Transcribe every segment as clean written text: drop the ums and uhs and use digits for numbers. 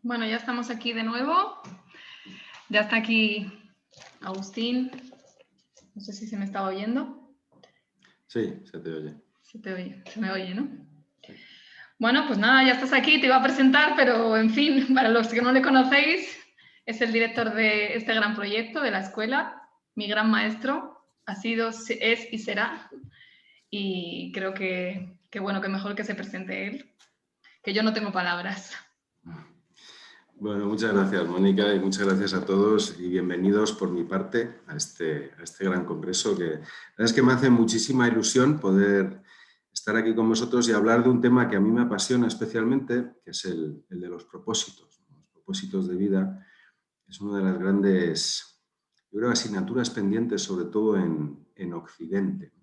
Bueno, ya estamos aquí de nuevo. Ya está aquí Agustín. No sé si se me estaba oyendo. Sí, se te oye. Se te oye, se me oye, ¿no? Sí. Bueno, pues nada, ya estás aquí, te iba a presentar, pero en fin, para los que no le conocéis, es el director de este gran proyecto de la escuela, mi gran maestro, ha sido, es y será. Y creo que bueno, que mejor que se presente él, que yo no tengo palabras. Bueno, muchas gracias, Mónica, y muchas gracias a todos y bienvenidos por mi parte a este gran congreso, que la verdad es que me hace muchísima ilusión poder estar aquí con vosotros y hablar de un tema que a mí me apasiona especialmente, que es el de los propósitos. Los propósitos de vida es una de las grandes, yo creo, asignaturas pendientes, sobre todo en Occidente.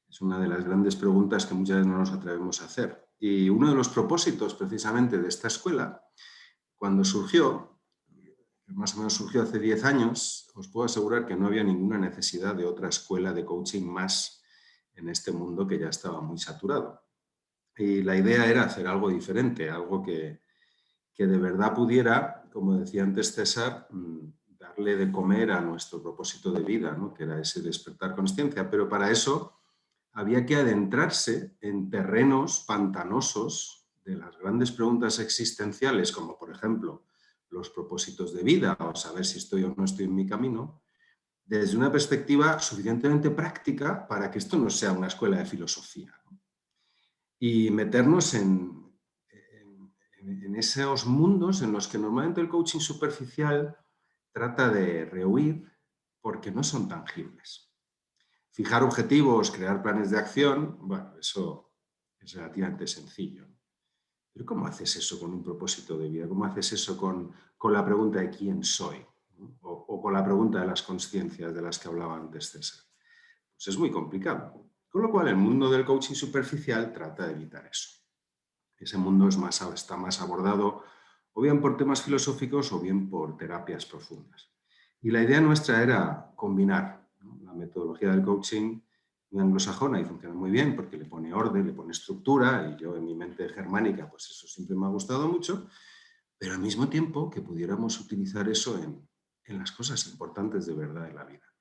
Es una de las grandes preguntas que muchas veces no nos atrevemos a hacer. Y uno de los propósitos, precisamente, de esta escuela, cuando surgió, más o menos surgió hace 10 años, os puedo asegurar que no había ninguna necesidad de otra escuela de coaching más en este mundo que ya estaba muy saturado. Y la idea era hacer algo diferente, algo que de verdad pudiera, como decía antes César, darle de comer a nuestro propósito de vida, ¿no? Que era ese despertar consciencia. Pero para eso había que adentrarse en terrenos pantanosos de las grandes preguntas existenciales, como por ejemplo los propósitos de vida o saber si estoy o no estoy en mi camino, desde una perspectiva suficientemente práctica para que esto no sea una escuela de filosofía, ¿no? Y meternos en esos mundos en los que normalmente el coaching superficial trata de rehuir porque no son tangibles. Fijar objetivos, crear planes de acción, bueno, eso es relativamente sencillo. Pero ¿cómo haces eso con un propósito de vida? ¿Cómo haces eso con la pregunta de quién soy? ¿No? O con la pregunta de las conciencias de las que hablaba antes César. Pues es muy complicado. Con lo cual, el mundo del coaching superficial trata de evitar eso. Ese mundo está más abordado o bien por temas filosóficos o bien por terapias profundas. Y la idea nuestra era combinar, ¿no? La metodología del coaching muy anglosajona y funciona muy bien porque le pone orden, le pone estructura, y yo en mi mente germánica, pues eso siempre me ha gustado mucho, pero al mismo tiempo que pudiéramos utilizar eso en las cosas importantes de verdad de la vida.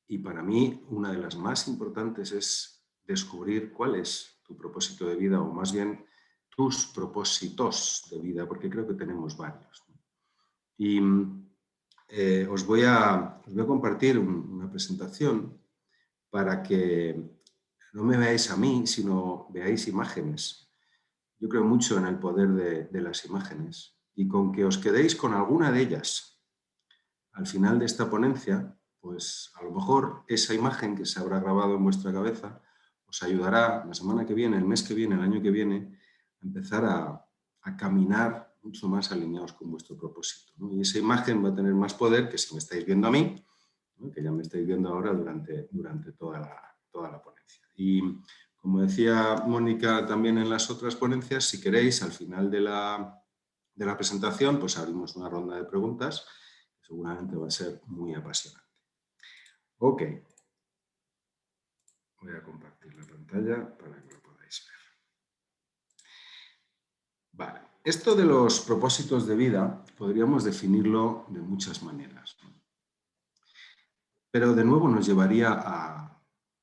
Y para mí, una de las más importantes es descubrir cuál es tu propósito de vida, o más bien tus propósitos de vida, porque creo que tenemos varios, ¿no? Y os voy a compartir una presentación para que no me veáis a mí, sino veáis imágenes. Yo creo mucho en el poder de las imágenes, y con que os quedéis con alguna de ellas al final de esta ponencia, pues a lo mejor esa imagen que se habrá grabado en vuestra cabeza os ayudará la semana que viene, el mes que viene, el año que viene, a empezar a caminar mucho más alineados con vuestro propósito, ¿no? Y esa imagen va a tener más poder que si me estáis viendo a mí, ¿no? Que ya me estáis viendo ahora durante toda la ponencia. Y como decía Mónica también en las otras ponencias, si queréis, al final de la presentación, pues abrimos una ronda de preguntas. Seguramente va a ser muy apasionante. Ok. Voy a compartir la pantalla para que lo podáis ver. Vale. Esto de los propósitos de vida podríamos definirlo de muchas maneras, ¿no? Pero de nuevo nos llevaría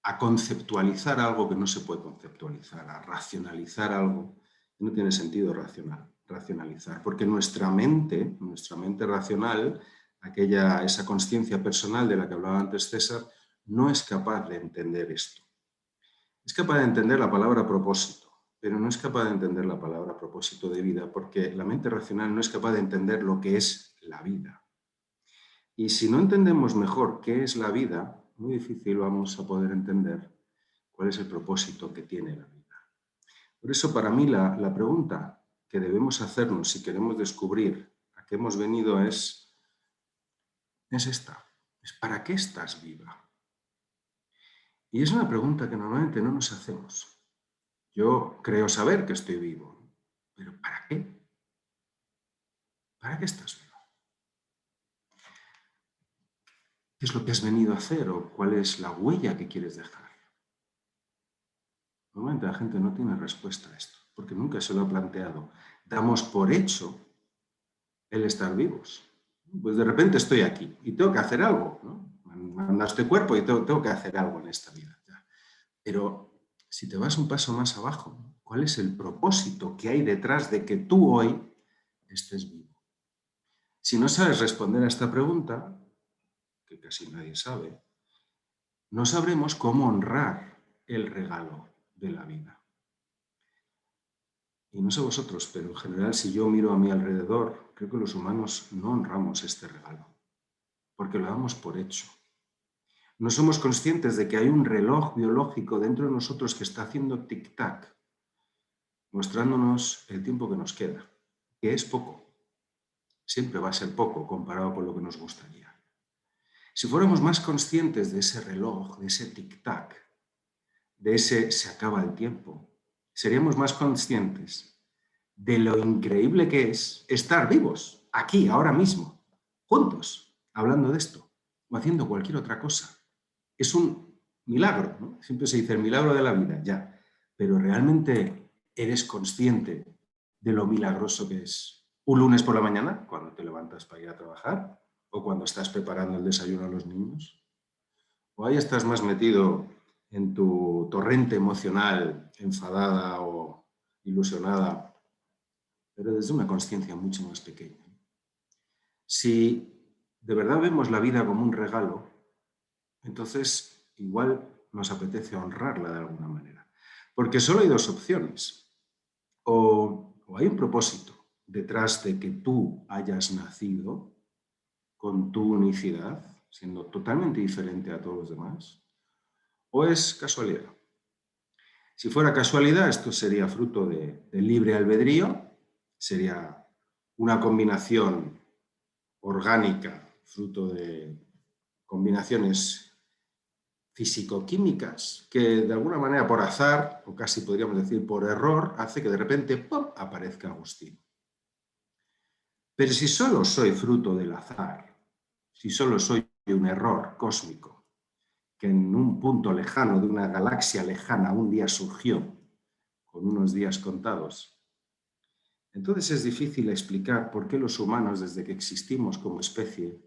a conceptualizar algo que no se puede conceptualizar, a racionalizar algo que no tiene sentido racionalizar, porque nuestra mente racional, esa conciencia personal de la que hablaba antes César, no es capaz de entender esto. Es capaz de entender la palabra propósito, pero no es capaz de entender la palabra propósito de vida, porque la mente racional no es capaz de entender lo que es la vida. Y si no entendemos mejor qué es la vida, muy difícil vamos a poder entender cuál es el propósito que tiene la vida. Por eso, para mí, la pregunta que debemos hacernos si queremos descubrir a qué hemos venido es esta. Es ¿para qué estás viva? Y es una pregunta que normalmente no nos hacemos. Yo creo saber que estoy vivo, pero ¿para qué? ¿Para qué estás vivo? ¿Qué es lo que has venido a hacer o cuál es la huella que quieres dejar? Normalmente la gente no tiene respuesta a esto, porque nunca se lo ha planteado. Damos por hecho el estar vivos. Pues de repente estoy aquí y tengo que hacer algo, ¿no? Me han dado este cuerpo y tengo que hacer algo en esta vida. Pero si te vas un paso más abajo, ¿cuál es el propósito que hay detrás de que tú hoy estés vivo? Si no sabes responder a esta pregunta, que casi nadie sabe, no sabremos cómo honrar el regalo de la vida. Y no sé vosotros, pero en general, si yo miro a mi alrededor, creo que los humanos no honramos este regalo, porque lo damos por hecho. No somos conscientes de que hay un reloj biológico dentro de nosotros que está haciendo tic-tac, mostrándonos el tiempo que nos queda, que es poco. Siempre va a ser poco comparado con lo que nos gustaría. Si fuéramos más conscientes de ese reloj, de ese tic-tac, de ese se acaba el tiempo, seríamos más conscientes de lo increíble que es estar vivos, aquí, ahora mismo, juntos, hablando de esto, o haciendo cualquier otra cosa. Es un milagro, ¿no? Siempre se dice el milagro de la vida, ya, pero realmente eres consciente de lo milagroso que es un lunes por la mañana, cuando te levantas para ir a trabajar, o cuando estás preparando el desayuno a los niños, o ahí estás más metido en tu torrente emocional, enfadada o ilusionada, pero desde una consciencia mucho más pequeña. Si de verdad vemos la vida como un regalo, entonces igual nos apetece honrarla de alguna manera. Porque solo hay dos opciones. O hay un propósito detrás de que tú hayas nacido con tu unicidad, siendo totalmente diferente a todos los demás, o es casualidad. Si fuera casualidad, esto sería fruto de libre albedrío, sería una combinación orgánica, fruto de combinaciones físico-químicas que de alguna manera por azar, o casi podríamos decir por error, hace que de repente ¡pum!, aparezca Agustín. Pero si solo soy fruto del azar, si solo soy un error cósmico, que en un punto lejano de una galaxia lejana un día surgió, con unos días contados, entonces es difícil explicar por qué los humanos, desde que existimos como especie,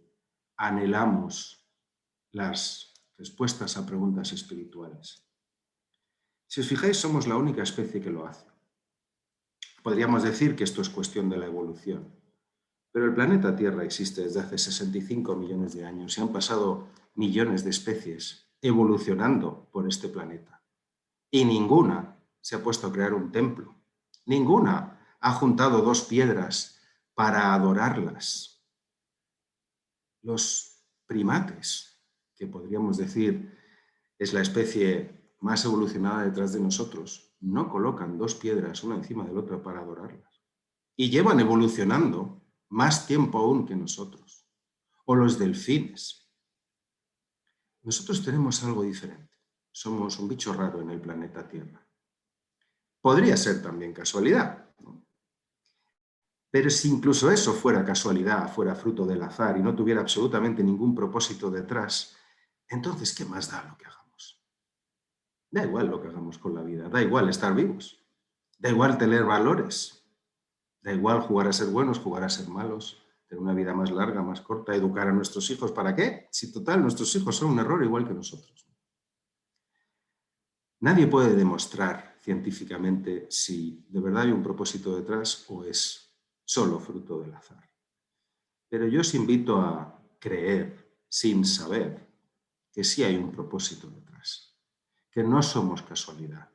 anhelamos las respuestas a preguntas espirituales. Si os fijáis, somos la única especie que lo hace. Podríamos decir que esto es cuestión de la evolución, pero el planeta Tierra existe desde hace 65 millones de años y han pasado millones de especies evolucionando por este planeta. Y ninguna se ha puesto a crear un templo. Ninguna ha juntado dos piedras para adorarlas. Los primates, que podríamos decir es la especie más evolucionada detrás de nosotros, no colocan dos piedras una encima de la otra para adorarlas. Y llevan evolucionando más tiempo aún que nosotros. O los delfines. Nosotros tenemos algo diferente. Somos un bicho raro en el planeta Tierra. Podría ser también casualidad, ¿no? Pero si incluso eso fuera casualidad, fuera fruto del azar y no tuviera absolutamente ningún propósito detrás, entonces, ¿qué más da lo que hagamos? Da igual lo que hagamos con la vida, da igual estar vivos, da igual tener valores, da igual jugar a ser buenos, jugar a ser malos, tener una vida más larga, más corta, educar a nuestros hijos. ¿Para qué? Si total, nuestros hijos son un error igual que nosotros. Nadie puede demostrar científicamente si de verdad hay un propósito detrás o es solo fruto del azar. Pero yo os invito a creer, sin saber, que sí hay un propósito detrás, que no somos casualidad,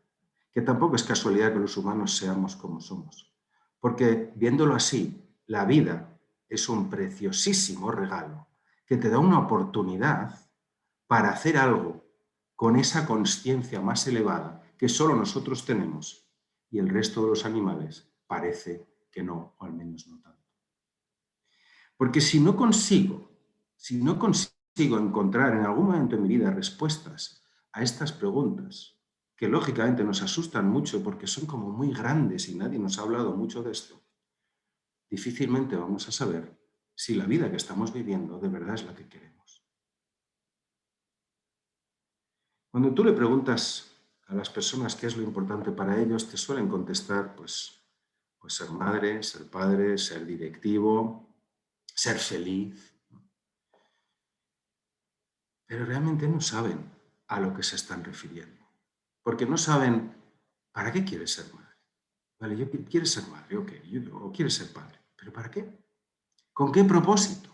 que tampoco es casualidad que los humanos seamos como somos, porque viéndolo así, la vida es un preciosísimo regalo que te da una oportunidad para hacer algo con esa consciencia más elevada que solo nosotros tenemos y el resto de los animales parece que no, o al menos no tanto. Porque si no consigo encontrar en algún momento en mi vida respuestas a estas preguntas, que lógicamente nos asustan mucho porque son como muy grandes y nadie nos ha hablado mucho de esto, difícilmente vamos a saber si la vida que estamos viviendo de verdad es la que queremos. Cuando tú le preguntas a las personas qué es lo importante para ellos, te suelen contestar pues ser madre, ser padre, ser directivo, ser feliz. Pero realmente no saben a lo que se están refiriendo. Porque no saben para qué quieres ser madre. Vale, quieres ser madre, ok, o quieres ser padre. ¿Pero para qué? ¿Con qué propósito?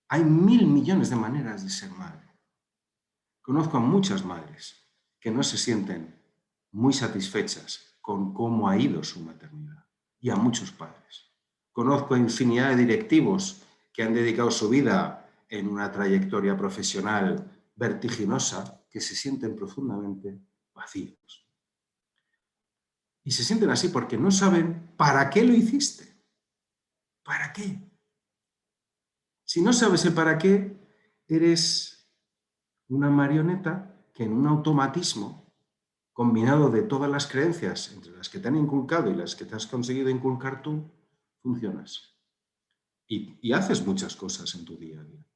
Hay 1000 millones de maneras de ser madre. Conozco a muchas madres que no se sienten muy satisfechas con cómo ha ido su maternidad, y a muchos padres. Conozco a infinidad de directivos que han dedicado su vida en una trayectoria profesional vertiginosa que se sienten profundamente vacíos. Y se sienten así porque no saben para qué lo hiciste. ¿Para qué? Si no sabes el para qué, eres una marioneta que en un automatismo combinado de todas las creencias entre las que te han inculcado y las que te has conseguido inculcar tú, funcionas. Y haces muchas cosas en tu día a día.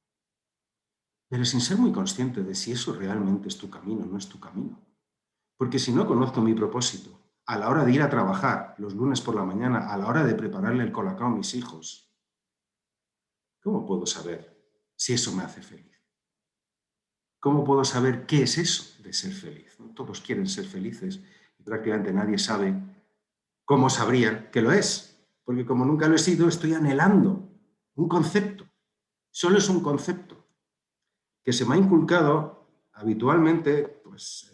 Pero sin ser muy consciente de si eso realmente es tu camino o no es tu camino. Porque si no conozco mi propósito, a la hora de ir a trabajar los lunes por la mañana, a la hora de prepararle el colacao a mis hijos, ¿cómo puedo saber si eso me hace feliz? ¿Cómo puedo saber qué es eso de ser feliz? Todos quieren ser felices y prácticamente nadie sabe cómo sabrían que lo es. Porque como nunca lo he sido, estoy anhelando un concepto. Solo es un concepto que se me ha inculcado habitualmente pues,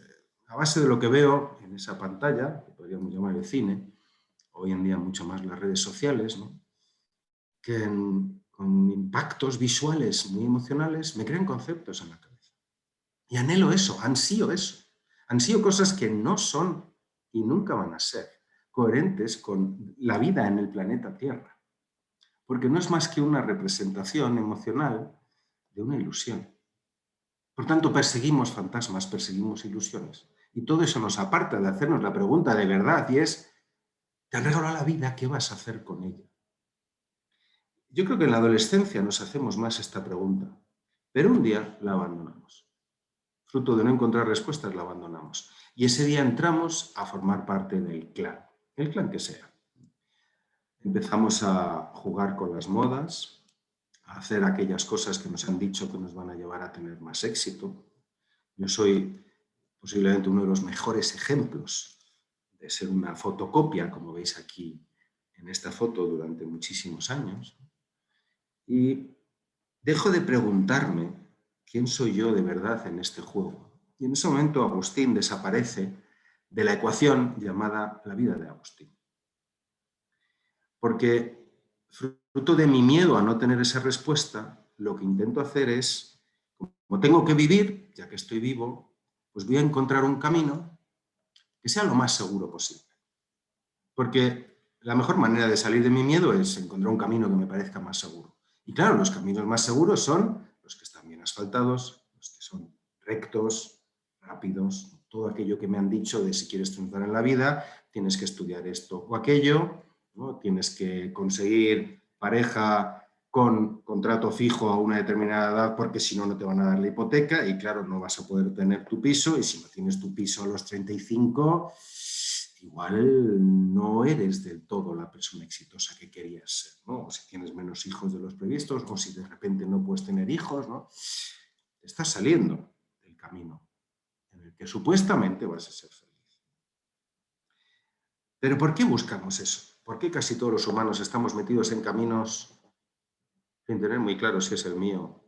a base de lo que veo en esa pantalla, que podríamos llamar el cine, hoy en día mucho más las redes sociales, ¿no? Que con impactos visuales muy emocionales me crean conceptos en la cabeza. Y anhelo eso, ansío eso. Ansío cosas que no son y nunca van a ser coherentes con la vida en el planeta Tierra. Porque no es más que una representación emocional de una ilusión. Por tanto, perseguimos fantasmas, perseguimos ilusiones. Y todo eso nos aparta de hacernos la pregunta de verdad y es, ¿te han regalado la vida? ¿Qué vas a hacer con ella? Yo creo que en la adolescencia nos hacemos más esta pregunta, pero un día la abandonamos. Fruto de no encontrar respuestas, la abandonamos. Y ese día entramos a formar parte del clan, el clan que sea. Empezamos a jugar con las modas, a hacer aquellas cosas que nos han dicho que nos van a llevar a tener más éxito. Yo soy posiblemente uno de los mejores ejemplos de ser una fotocopia, como veis aquí en esta foto, durante muchísimos años. Y dejo de preguntarme quién soy yo de verdad en este juego. Y en ese momento Agustín desaparece de la ecuación llamada la vida de Agustín. Porque fruto de mi miedo a no tener esa respuesta, lo que intento hacer es, como tengo que vivir, ya que estoy vivo, pues voy a encontrar un camino que sea lo más seguro posible. Porque la mejor manera de salir de mi miedo es encontrar un camino que me parezca más seguro. Y claro, los caminos más seguros son los que están bien asfaltados, los que son rectos, rápidos, todo aquello que me han dicho de si quieres triunfar en la vida, tienes que estudiar esto o aquello, ¿no? Tienes que conseguir pareja con contrato fijo a una determinada edad porque si no, no te van a dar la hipoteca y claro, no vas a poder tener tu piso y si no tienes tu piso a los 35, igual no eres del todo la persona exitosa que querías ser, ¿no? O si tienes menos hijos de los previstos o si de repente no puedes tener hijos, ¿no? Estás saliendo del camino en el que supuestamente vas a ser feliz. Pero ¿por qué buscamos eso? ¿Por qué casi todos los humanos estamos metidos en caminos sin tener muy claro si es el mío,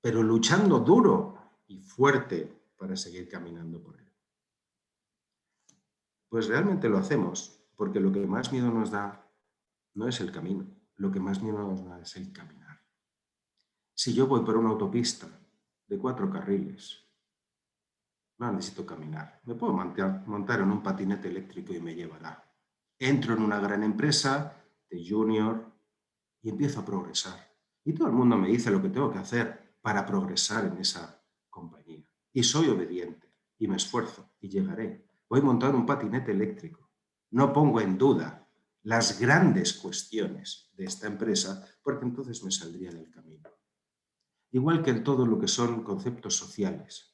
pero luchando duro y fuerte para seguir caminando por él? Pues realmente lo hacemos porque lo que más miedo nos da no es el camino, lo que más miedo nos da es el caminar. Si yo voy por una autopista de 4 carriles, no necesito caminar. Me puedo montar en un patinete eléctrico y me llevará. Entro en una gran empresa de junior y empiezo a progresar. Y todo el mundo me dice lo que tengo que hacer para progresar en esa compañía. Y soy obediente y me esfuerzo y llegaré. Voy a montar un patinete eléctrico. No pongo en duda las grandes cuestiones de esta empresa porque entonces me saldría del camino. Igual que en todo lo que son conceptos sociales.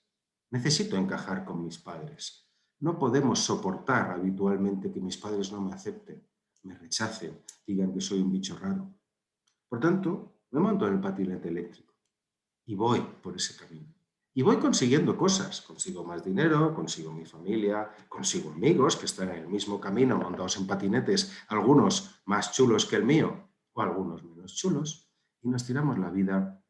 Necesito encajar con mis padres. No podemos soportar habitualmente que mis padres no me acepten, me rechacen, digan que soy un bicho raro. Por tanto, me monto en el patinete eléctrico y voy por ese camino. Y voy consiguiendo cosas, consigo más dinero, consigo mi familia, consigo amigos que están en el mismo camino montados en patinetes, algunos más chulos que el mío o algunos menos chulos, y nos tiramos la vida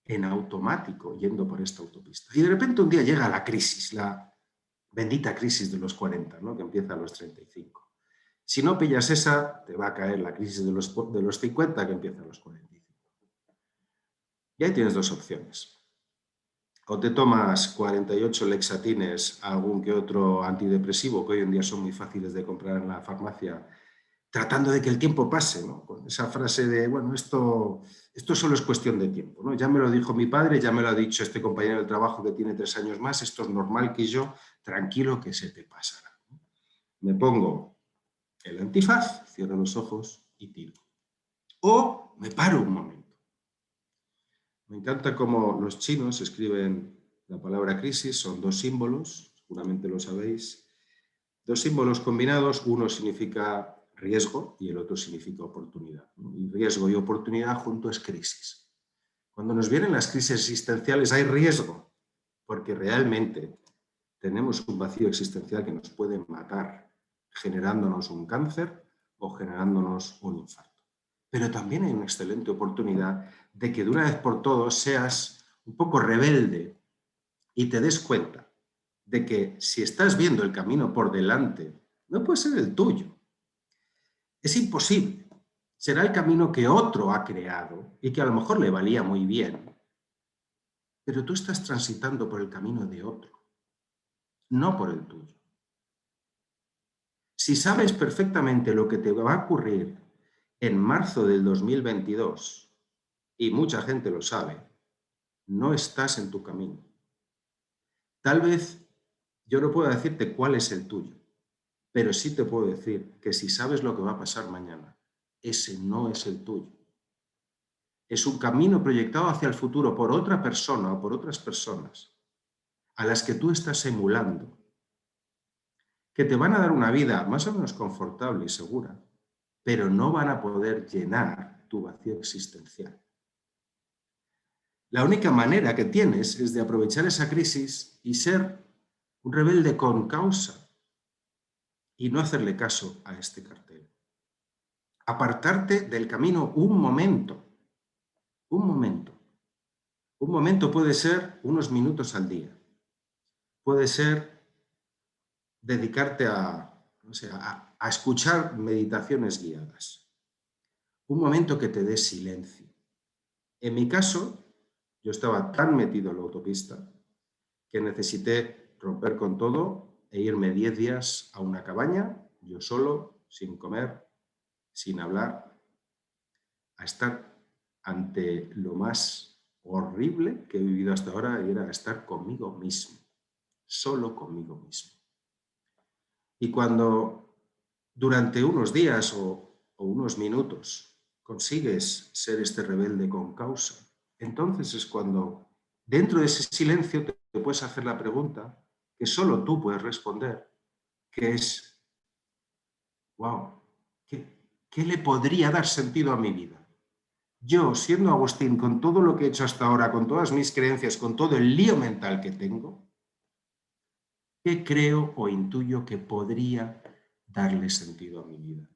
en automático yendo por esta autopista. Y de repente un día llega la crisis, la bendita crisis de los 40, ¿no? Que empieza a los 35. Si no pillas esa, te va a caer la crisis de los 50, que empieza a los 45. Y ahí tienes dos opciones. O te tomas 48 lexatines, algún que otro antidepresivo, que hoy en día son muy fáciles de comprar en la farmacia, tratando de que el tiempo pase, ¿no? Con esa frase de, bueno, esto solo es cuestión de tiempo, ¿no? Ya me lo dijo mi padre, ya me lo ha dicho este compañero de trabajo que tiene 3 años más, esto es normal que yo, tranquilo que se te pasará. Me pongo el antifaz, cierro los ojos y tiro. O me paro un momento. Me encanta cómo los chinos escriben la palabra crisis, son 2 símbolos, seguramente lo sabéis. 2 símbolos combinados, uno significa riesgo y el otro significa oportunidad. Y riesgo y oportunidad junto es crisis. Cuando nos vienen las crisis existenciales hay riesgo, porque realmente tenemos un vacío existencial que nos puede matar, generándonos un cáncer o generándonos un infarto. Pero también hay una excelente oportunidad de que de una vez por todas seas un poco rebelde y te des cuenta de que si estás viendo el camino por delante, no puede ser el tuyo. Es imposible. Será el camino que otro ha creado y que a lo mejor le valía muy bien, pero tú estás transitando por el camino de otro, no por el tuyo. Si sabes perfectamente lo que te va a ocurrir en marzo del 2022, y mucha gente lo sabe, no estás en tu camino. Tal vez yo no pueda decirte cuál es el tuyo, pero sí te puedo decir que si sabes lo que va a pasar mañana, ese no es el tuyo. Es un camino proyectado hacia el futuro por otra persona o por otras personas a las que tú estás emulando, que te van a dar una vida más o menos confortable y segura, pero no van a poder llenar tu vacío existencial. La única manera que tienes es de aprovechar esa crisis y ser un rebelde con causa y no hacerle caso a este cartel. Apartarte del camino un momento. Un momento. Un momento puede ser unos minutos al día. Puede ser dedicarte a escuchar meditaciones guiadas. Un momento que te dé silencio. En mi caso, yo estaba tan metido en la autopista que necesité romper con todo e irme 10 días a una cabaña, yo solo, sin comer, sin hablar, a estar ante lo más horrible que he vivido hasta ahora, y era estar conmigo mismo, solo conmigo mismo. Y cuando durante unos días o unos minutos consigues ser este rebelde con causa, entonces es cuando dentro de ese silencio te puedes hacer la pregunta que solo tú puedes responder, que es, wow, ¿qué le podría dar sentido a mi vida? Yo, siendo Agustín, con todo lo que he hecho hasta ahora, con todas mis creencias, con todo el lío mental que tengo, ¿qué creo o intuyo que podría darle sentido a mi vida?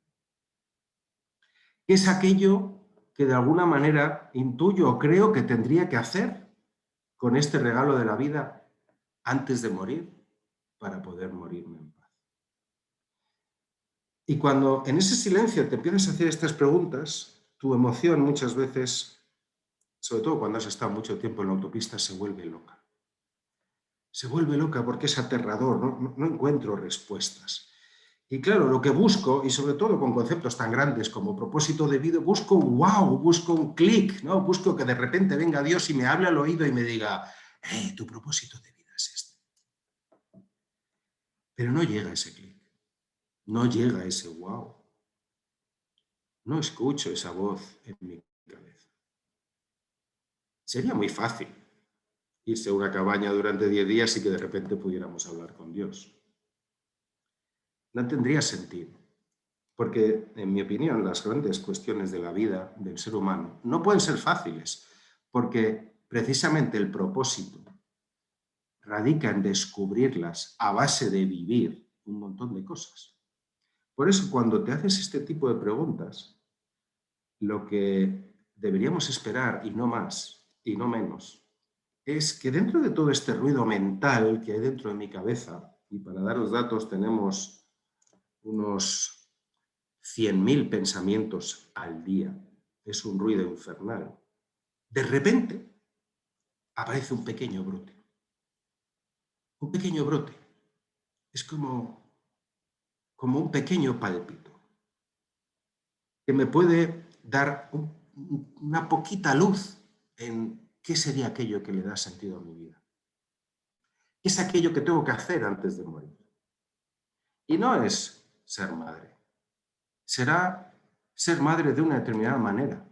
¿Qué es aquello que de alguna manera intuyo o creo que tendría que hacer con este regalo de la vida antes de morir para poder morirme en paz? Y cuando en ese silencio te empiezas a hacer estas preguntas, tu emoción muchas veces, sobre todo cuando has estado mucho tiempo en la autopista, se vuelve loca. Se vuelve loca porque es aterrador, no encuentro respuestas. Y claro, lo que busco, y sobre todo con conceptos tan grandes como propósito de vida, busco un wow, busco un clic, ¿no? Busco que de repente venga Dios y me hable al oído y me diga, tu propósito de vida es este. Pero no llega ese clic, no llega ese wow. No escucho esa voz en mi cabeza. Sería muy fácil irse a una cabaña durante 10 días y que de repente pudiéramos hablar con Dios. No tendría sentido. Porque, en mi opinión, las grandes cuestiones de la vida del ser humano no pueden ser fáciles, porque precisamente el propósito radica en descubrirlas a base de vivir un montón de cosas. Por eso, cuando te haces este tipo de preguntas, lo que deberíamos esperar, y no más, y no menos, es que dentro de todo este ruido mental que hay dentro de mi cabeza, y para daros datos tenemos unos 100.000 pensamientos al día, es un ruido infernal, de repente aparece un pequeño brote. Un pequeño brote. Es como un pequeño pálpito que me puede dar una poquita luz en qué sería aquello que le da sentido a mi vida. ¿Qué es aquello que tengo que hacer antes de morir? Y no es ser madre. Será ser madre de una determinada manera.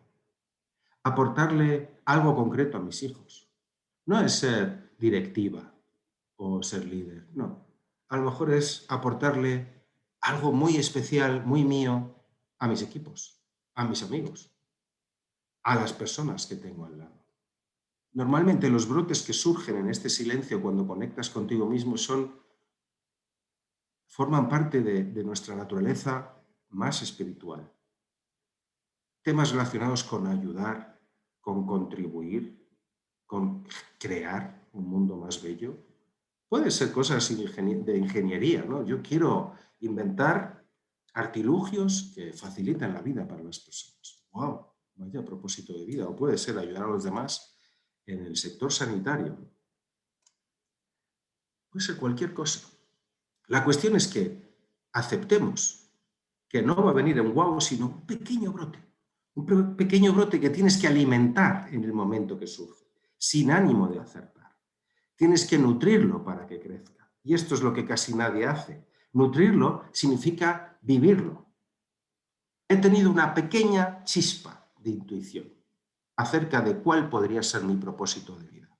Aportarle algo concreto a mis hijos. No es ser directiva o ser líder, no. A lo mejor es aportarle algo muy especial, muy mío, a mis equipos, a mis amigos, a las personas que tengo al lado. Normalmente los brotes que surgen en este silencio cuando conectas contigo mismo forman parte de nuestra naturaleza más espiritual. Temas relacionados con ayudar, con contribuir, con crear un mundo más bello. Puede ser cosas de ingeniería, ¿no? Yo quiero inventar artilugios que faciliten la vida para las personas. ¡Wow! Vaya propósito de vida. O puede ser ayudar a los demás en el sector sanitario. Puede ser cualquier cosa. La cuestión es que aceptemos que no va a venir un wow, sino un pequeño brote. Un pequeño brote que tienes que alimentar en el momento que surge, sin ánimo de acertar. Tienes que nutrirlo para que crezca. Y esto es lo que casi nadie hace. Nutrirlo significa vivirlo. He tenido una pequeña chispa de intuición acerca de cuál podría ser mi propósito de vida.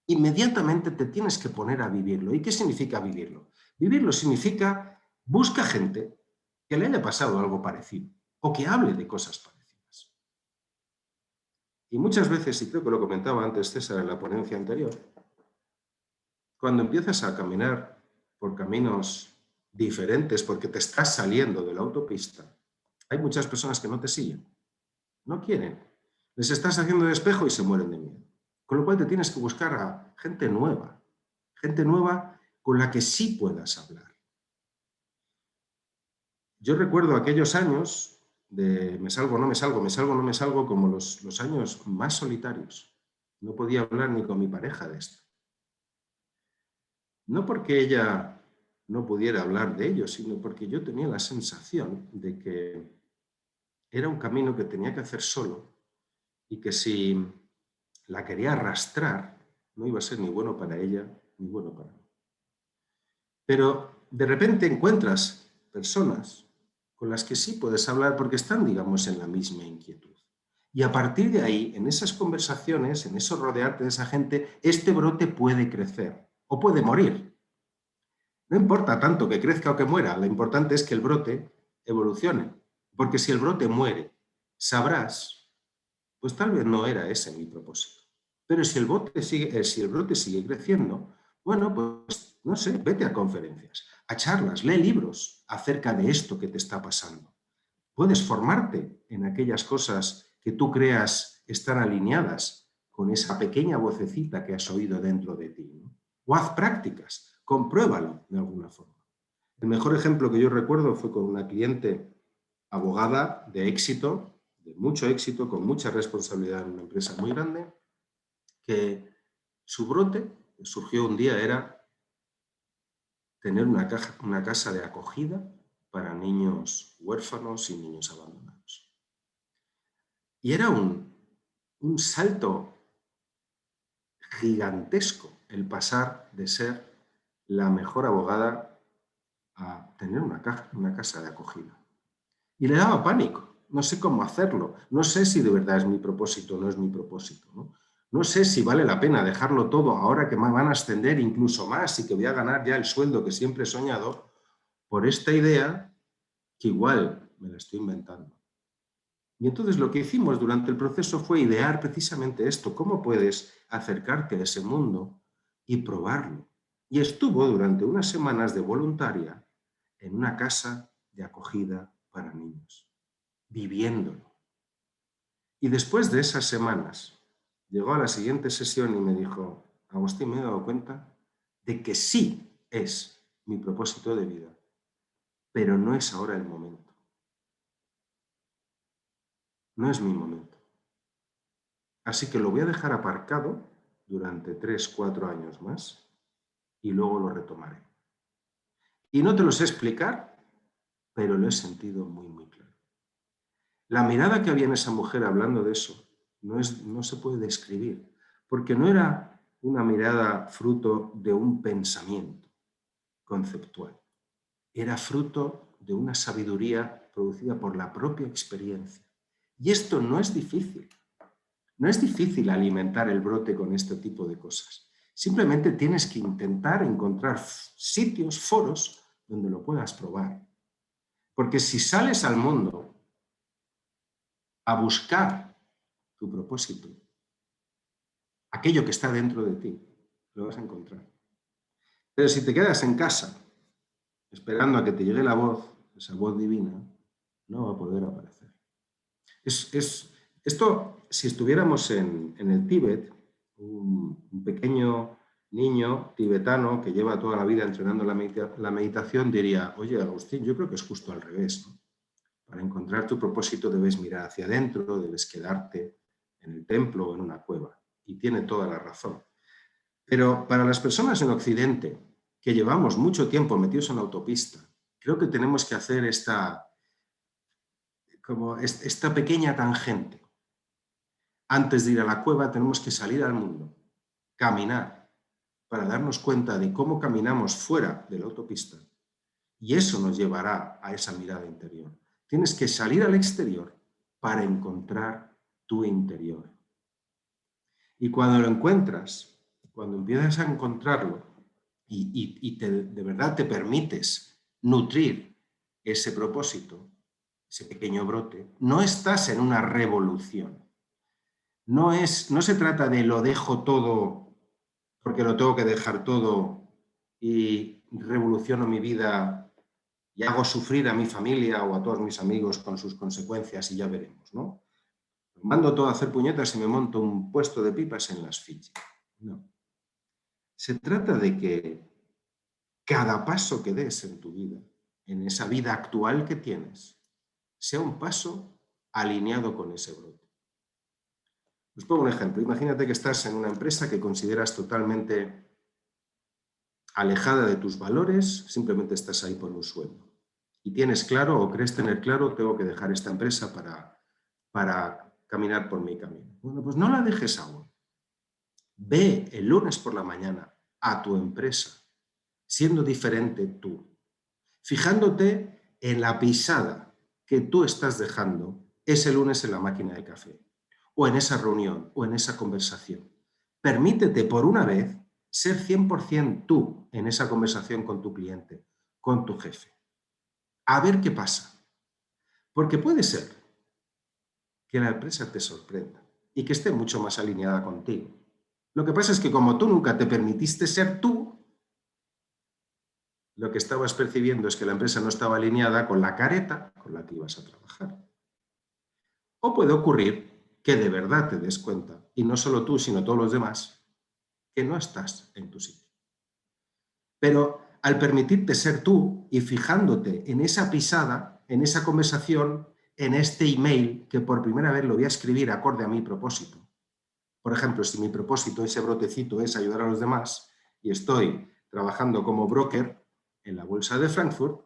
Inmediatamente te tienes que poner a vivirlo. ¿Y qué significa vivirlo? Vivirlo significa busca gente que le haya pasado algo parecido o que hable de cosas parecidas. Y muchas veces, y creo que lo comentaba antes César en la ponencia anterior, cuando empiezas a caminar por caminos diferentes porque te estás saliendo de la autopista, hay muchas personas que no te siguen, no quieren. Les estás haciendo de espejo y se mueren de miedo. Con lo cual te tienes que buscar a gente nueva con la que sí puedas hablar. Yo recuerdo aquellos años de me salgo, no me salgo, me salgo, no me salgo, como los años más solitarios. No podía hablar ni con mi pareja de esto. No porque ella no pudiera hablar de ello, sino porque yo tenía la sensación de que era un camino que tenía que hacer solo y que si la quería arrastrar no iba a ser ni bueno para ella ni bueno para mí. Pero de repente encuentras personas con las que sí puedes hablar porque están, digamos, en la misma inquietud. Y a partir de ahí, en esas conversaciones, en eso rodearte de esa gente, este brote puede crecer o puede morir. No importa tanto que crezca o que muera, lo importante es que el brote evolucione. Porque si el brote muere, sabrás, pues tal vez no era ese mi propósito. Pero si el brote sigue creciendo, bueno, pues no sé, vete a conferencias, a charlas, lee libros acerca de esto que te está pasando. Puedes formarte en aquellas cosas que tú creas están alineadas con esa pequeña vocecita que has oído dentro de ti, ¿no? O haz prácticas, compruébalo de alguna forma. El mejor ejemplo que yo recuerdo fue con una cliente abogada de éxito, de mucho éxito, con mucha responsabilidad en una empresa muy grande, que su brote que surgió un día era tener una casa de acogida para niños huérfanos y niños abandonados. Y era un salto gigantesco el pasar de ser la mejor abogada a tener una casa de acogida. Y le daba pánico, no sé cómo hacerlo, no sé si de verdad es mi propósito o no es mi propósito, ¿no? No sé si vale la pena dejarlo todo ahora que me van a ascender incluso más y que voy a ganar ya el sueldo que siempre he soñado por esta idea que igual me la estoy inventando. Y entonces lo que hicimos durante el proceso fue idear precisamente esto, cómo puedes acercarte a ese mundo y probarlo. Y estuvo durante unas semanas de voluntaria en una casa de acogida para niños, viviéndolo. Y después de esas semanas, llegó a la siguiente sesión y me dijo, Agustín, me he dado cuenta de que sí es mi propósito de vida, pero no es ahora el momento. No es mi momento. Así que lo voy a dejar aparcado durante 3, 4 años más y luego lo retomaré. Y no te lo sé explicar, pero lo he sentido muy, muy claro. La mirada que había en esa mujer hablando de eso no se puede describir, porque no era una mirada fruto de un pensamiento conceptual, era fruto de una sabiduría producida por la propia experiencia. Y esto no es difícil. No es difícil alimentar el brote con este tipo de cosas. Simplemente tienes que intentar encontrar sitios, foros, donde lo puedas probar. Porque si sales al mundo a buscar tu propósito, aquello que está dentro de ti, lo vas a encontrar. Pero si te quedas en casa, esperando a que te llegue la voz, esa voz divina, no va a poder aparecer. Esto, si estuviéramos en el Tíbet, un pequeño niño tibetano que lleva toda la vida entrenando la meditación diría, oye, Agustín, yo creo que es justo al revés, ¿no? Para encontrar tu propósito debes mirar hacia adentro, debes quedarte en el templo o en una cueva. Y tiene toda la razón. Pero para las personas en Occidente, que llevamos mucho tiempo metidos en la autopista, creo que tenemos que hacer esta pequeña tangente. Antes de ir a la cueva tenemos que salir al mundo, caminar, para darnos cuenta de cómo caminamos fuera de la autopista. Y eso nos llevará a esa mirada interior. Tienes que salir al exterior para encontrar tu interior. Y cuando lo encuentras, cuando empiezas a encontrarlo y de verdad te permites nutrir ese propósito, ese pequeño brote, no estás en una revolución. No se trata de lo dejo todo porque lo tengo que dejar todo y revoluciono mi vida y hago sufrir a mi familia o a todos mis amigos con sus consecuencias y ya veremos, ¿no? Mando todo a hacer puñetas y me monto un puesto de pipas en las Fiji. No. Se trata de que cada paso que des en tu vida, en esa vida actual que tienes, sea un paso alineado con ese brote. Os pongo un ejemplo. Imagínate que estás en una empresa que consideras totalmente alejada de tus valores, simplemente estás ahí por un sueldo. Y tienes claro o crees tener claro, tengo que dejar esta empresa para caminar por mi camino. Bueno, pues no la dejes aún. Ve el lunes por la mañana a tu empresa, siendo diferente tú, fijándote en la pisada que tú estás dejando ese lunes en la máquina de café, o en esa reunión, o en esa conversación. Permítete por una vez ser 100% tú en esa conversación con tu cliente, con tu jefe. A ver qué pasa. Porque puede ser que la empresa te sorprenda y que esté mucho más alineada contigo. Lo que pasa es que como tú nunca te permitiste ser tú, lo que estabas percibiendo es que la empresa no estaba alineada con la careta con la que ibas a trabajar. O puede ocurrir que de verdad te des cuenta, y no solo tú, sino todos los demás, que no estás en tu sitio. Pero al permitirte ser tú y fijándote en esa pisada, en esa conversación, en este email que por primera vez lo voy a escribir acorde a mi propósito. Por ejemplo, si mi propósito, ese brotecito, es ayudar a los demás y estoy trabajando como broker en la bolsa de Frankfurt,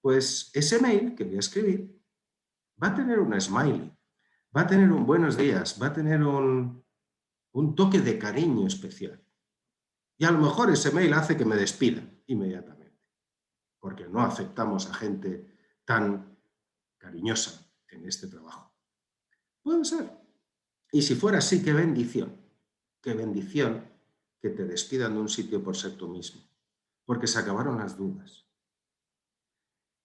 pues ese mail que voy a escribir va a tener una smiley, va a tener un buenos días, va a tener un toque de cariño especial. Y a lo mejor ese mail hace que me despidan inmediatamente, porque no aceptamos a gente tan cariñosa en este trabajo. Puede ser. Y si fuera así, qué bendición que te despidan de un sitio por ser tú mismo, porque se acabaron las dudas.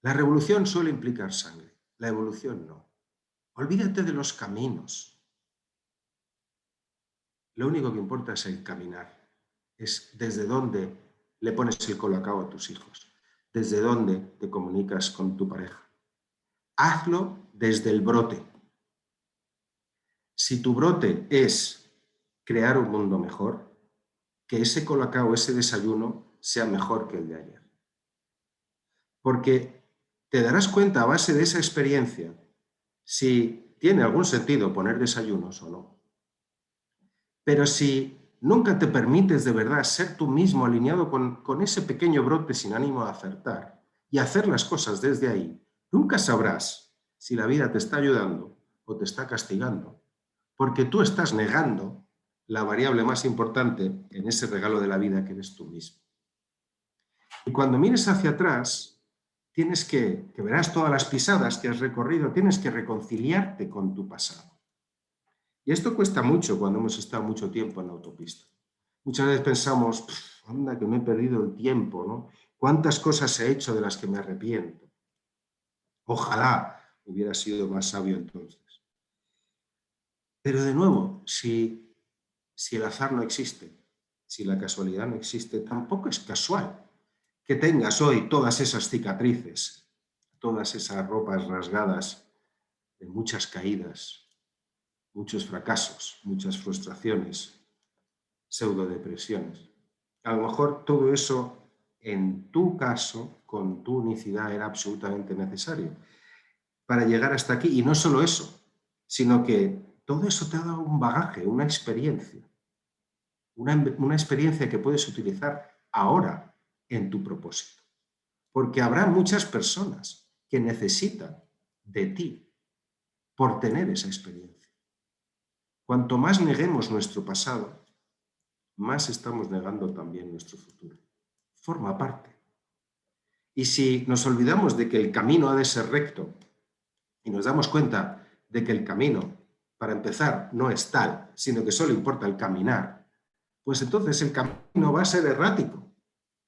La revolución suele implicar sangre. la evolución no. Olvídate de los caminos. Lo único que importa es el caminar. Es desde dónde le pones el colacao a tus hijos, desde dónde te comunicas con tu pareja. Hazlo desde el brote. Si tu brote es crear un mundo mejor, que ese colacao, ese desayuno, sea mejor que el de ayer. Porque te darás cuenta a base de esa experiencia si tiene algún sentido poner desayunos o no. Pero si nunca te permites de verdad ser tú mismo alineado con ese pequeño brote sin ánimo de acertar y hacer las cosas desde ahí, nunca sabrás si la vida te está ayudando o te está castigando, porque tú estás negando la variable más importante en ese regalo de la vida que eres tú mismo. Y cuando mires hacia atrás, tienes que verás todas las pisadas que has recorrido, tienes que reconciliarte con tu pasado. Y esto cuesta mucho cuando hemos estado mucho tiempo en la autopista. Muchas veces pensamos, anda, que me he perdido el tiempo, ¿no? ¿Cuántas cosas he hecho de las que me arrepiento? Ojalá hubiera sido más sabio entonces. Pero de nuevo, si el azar no existe, si la casualidad no existe, tampoco es casual que tengas hoy todas esas cicatrices, todas esas ropas rasgadas de muchas caídas, muchos fracasos, muchas frustraciones, pseudodepresiones. A lo mejor todo eso, en tu caso, con tu unicidad, era absolutamente necesario para llegar hasta aquí. Y no solo eso, sino que todo eso te ha dado un bagaje, una experiencia que puedes utilizar ahora en tu propósito. Porque habrá muchas personas que necesitan de ti por tener esa experiencia. Cuanto más neguemos nuestro pasado, más estamos negando también nuestro futuro. Forma parte. Y si nos olvidamos de que el camino ha de ser recto y nos damos cuenta de que el camino, para empezar, no es tal, sino que solo importa el caminar, pues entonces el camino va a ser errático.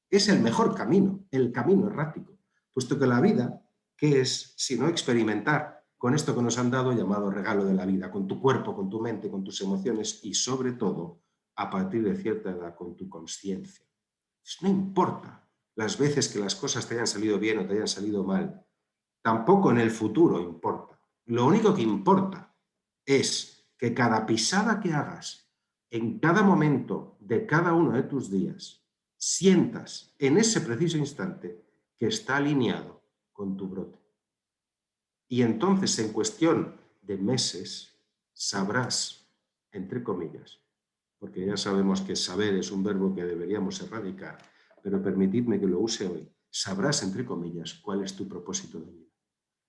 Es el mejor camino, el camino errático, puesto que la vida, ¿qué es sino experimentar con esto que nos han dado llamado regalo de la vida, con tu cuerpo, con tu mente, con tus emociones y sobre todo, a partir de cierta edad, con tu consciencia? No importa las veces que las cosas te hayan salido bien o te hayan salido mal, tampoco en el futuro importa. Lo único que importa es que cada pisada que hagas en cada momento de cada uno de tus días, sientas en ese preciso instante que está alineado con tu brote. Y entonces, en cuestión de meses, sabrás, entre comillas, porque ya sabemos que saber es un verbo que deberíamos erradicar, pero permitidme que lo use hoy, sabrás, entre comillas, cuál es tu propósito de vida.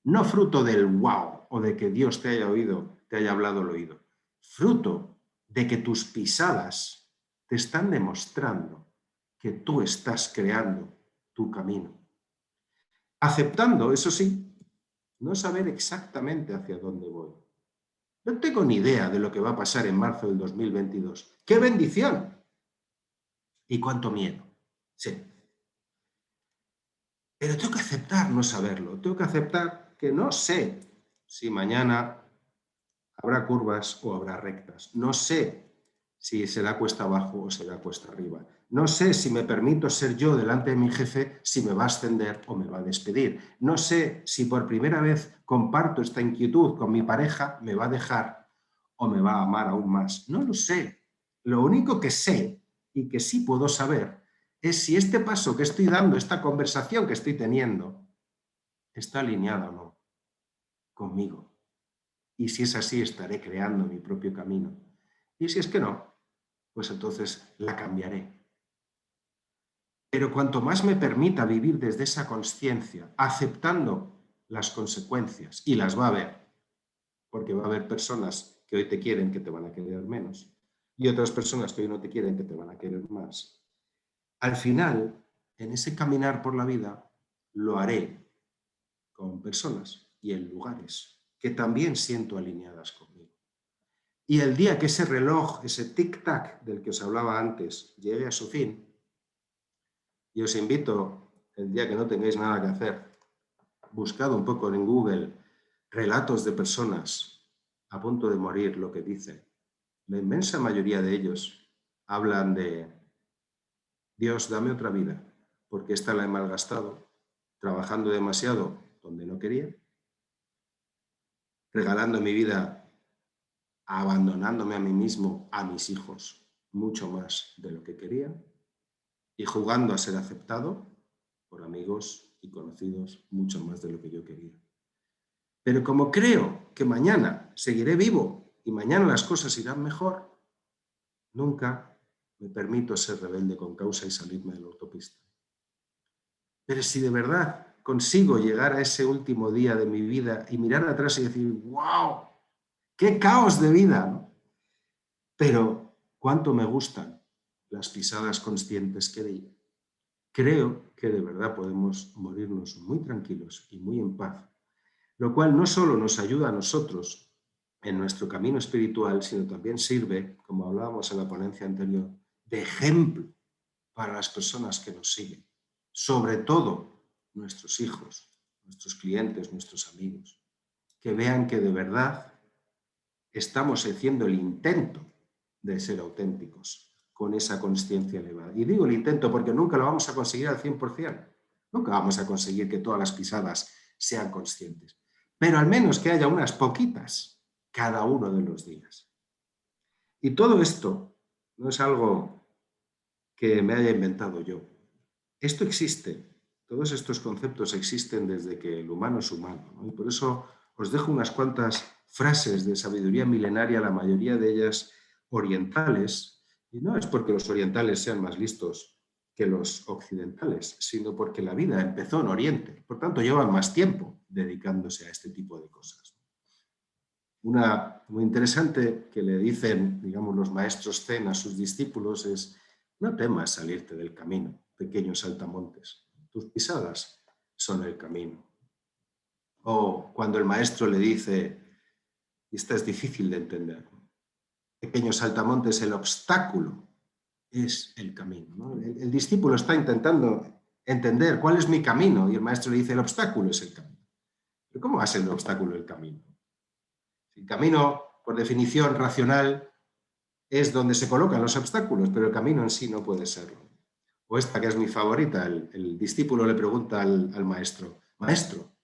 No fruto del wow o de que Dios te haya oído, te haya hablado al oído, fruto de que tus pisadas te están demostrando que tú estás creando tu camino. Aceptando, eso sí, no saber exactamente hacia dónde voy. No tengo ni idea de lo que va a pasar en marzo del 2022. ¡Qué bendición! Y cuánto miedo. Sí. Pero tengo que aceptar no saberlo. Tengo que aceptar que no sé si mañana habrá curvas o habrá rectas. No sé si será cuesta abajo o será cuesta arriba. No sé si me permito ser yo delante de mi jefe, si me va a ascender o me va a despedir. No sé si por primera vez comparto esta inquietud con mi pareja, me va a dejar o me va a amar aún más. No lo sé. Lo único que sé y que sí puedo saber es si este paso que estoy dando, esta conversación que estoy teniendo, está alineada o no conmigo. Y si es así, estaré creando mi propio camino. Y si es que no, pues entonces la cambiaré. Pero cuanto más me permita vivir desde esa consciencia, aceptando las consecuencias, y las va a haber, porque va a haber personas que hoy te quieren que te van a querer menos, y otras personas que hoy no te quieren que te van a querer más. Al final, en ese caminar por la vida, lo haré con personas y en lugares que también siento alineadas conmigo. Y el día que ese reloj, ese tic-tac del que os hablaba antes, llegue a su fin, y os invito, el día que no tengáis nada que hacer, buscad un poco en Google relatos de personas a punto de morir lo que dicen, la inmensa mayoría de ellos hablan de Dios, dame otra vida, porque esta la he malgastado, trabajando demasiado donde no quería, regalando mi vida, abandonándome a mí mismo, a mis hijos, mucho más de lo que quería, y jugando a ser aceptado por amigos y conocidos mucho más de lo que yo quería. Pero como creo que mañana seguiré vivo y mañana las cosas irán mejor, nunca me permito ser rebelde con causa y salirme de la autopista. Pero si de verdad consigo llegar a ese último día de mi vida y mirar atrás y decir, ¡wow! ¡Qué caos de vida! ¿No? Pero cuánto me gustan las pisadas conscientes que di. Creo que de verdad podemos morirnos muy tranquilos y muy en paz, lo cual no solo nos ayuda a nosotros en nuestro camino espiritual, sino también sirve, como hablábamos en la ponencia anterior, de ejemplo para las personas que nos siguen, sobre todo nuestros hijos, nuestros clientes, nuestros amigos, que vean que de verdad estamos haciendo el intento de ser auténticos con esa conciencia elevada. Y digo el intento porque nunca lo vamos a conseguir al 100%. Nunca vamos a conseguir que todas las pisadas sean conscientes. Pero al menos que haya unas poquitas cada uno de los días. Y todo esto no es algo que me haya inventado yo. Esto existe. Todos estos conceptos existen desde que el humano es humano, ¿no? Y por eso os dejo unas cuantas frases de sabiduría milenaria, la mayoría de ellas orientales, y no es porque los orientales sean más listos que los occidentales, sino porque la vida empezó en Oriente, por tanto llevan más tiempo dedicándose a este tipo de cosas. Una muy interesante que le dicen, digamos, los maestros Zen a sus discípulos es: no temas salirte del camino, pequeños saltamontes, tus pisadas son el camino. O cuando el maestro le dice, y esta es difícil de entender, pequeños saltamontes, el obstáculo es el camino, ¿no? El discípulo está intentando entender cuál es mi camino y el maestro le dice, el obstáculo es el camino. ¿Pero cómo va a ser el obstáculo el camino? El camino, por definición racional, es donde se colocan los obstáculos, pero el camino en sí no puede serlo. O esta que es mi favorita, el discípulo le pregunta al maestro, maestro,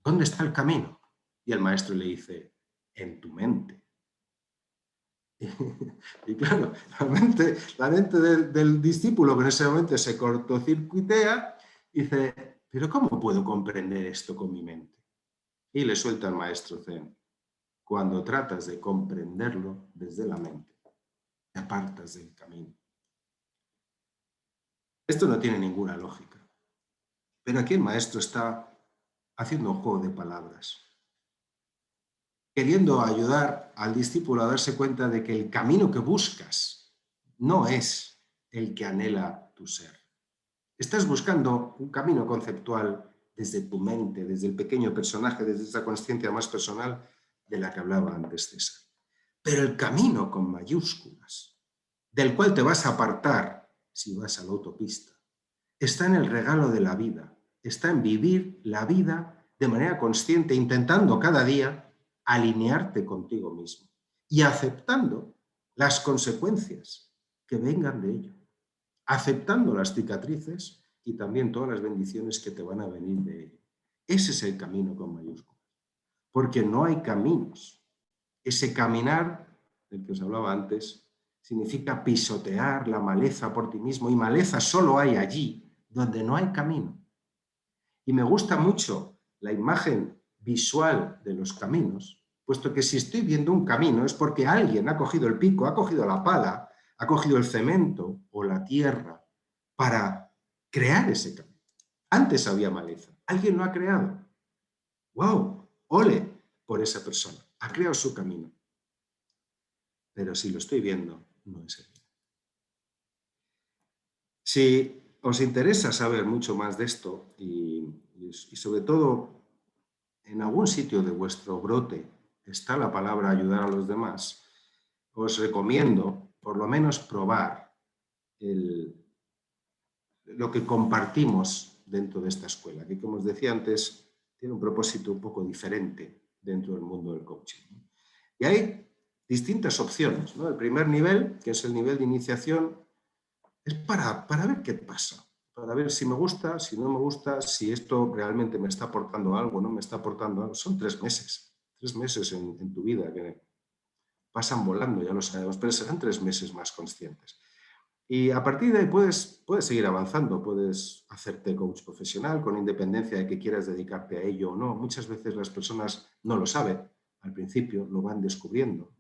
¿dónde está el camino? Y el maestro le dice, en tu mente. Y claro, la mente del discípulo que en ese momento se cortocircuitea, dice, ¿pero cómo puedo comprender esto con mi mente? Y le suelta al maestro Zen, cuando tratas de comprenderlo desde la mente, te apartas del camino. Esto no tiene ninguna lógica, pero aquí el maestro está haciendo un juego de palabras, queriendo ayudar al discípulo a darse cuenta de que el camino que buscas no es el que anhela tu ser. Estás buscando un camino conceptual desde tu mente, desde el pequeño personaje, desde esa consciencia más personal de la que hablaba antes César. Pero el camino con mayúsculas, del cual te vas a apartar si vas a la autopista, está en el regalo de la vida, está en vivir la vida de manera consciente, intentando cada día alinearte contigo mismo y aceptando las consecuencias que vengan de ello, aceptando las cicatrices y también todas las bendiciones que te van a venir de ello. Ese es el camino con mayúsculas, porque no hay caminos. Ese caminar del que os hablaba antes significa pisotear la maleza por ti mismo, y maleza solo hay allí donde no hay camino. Y me gusta mucho la imagen visual de los caminos, puesto que si estoy viendo un camino es porque alguien ha cogido el pico, ha cogido la pala, ha cogido el cemento o la tierra para crear ese camino. Antes había maleza, alguien lo ha creado. ¡Wow! ¡Ole! Por esa persona, ha creado su camino. Pero si lo estoy viendo, no es el mío. Si os interesa saber mucho más de esto y sobre todo en algún sitio de vuestro brote está la palabra ayudar a los demás, os recomiendo por lo menos probar lo que compartimos dentro de esta escuela, que como os decía antes, tiene un propósito un poco diferente dentro del mundo del coaching, ¿no? Y hay distintas opciones, ¿no? El primer nivel, que es el nivel de iniciación, es para ver qué pasa, para ver si me gusta, si no me gusta, si esto realmente me está aportando algo, no me está aportando algo. Son 3 meses en tu vida que pasan volando, ya lo sabemos, pero serán 3 meses más conscientes. Y a partir de ahí puedes seguir avanzando, puedes hacerte coach profesional con independencia de que quieras dedicarte a ello o no. Muchas veces las personas no lo saben al principio, lo van descubriendo.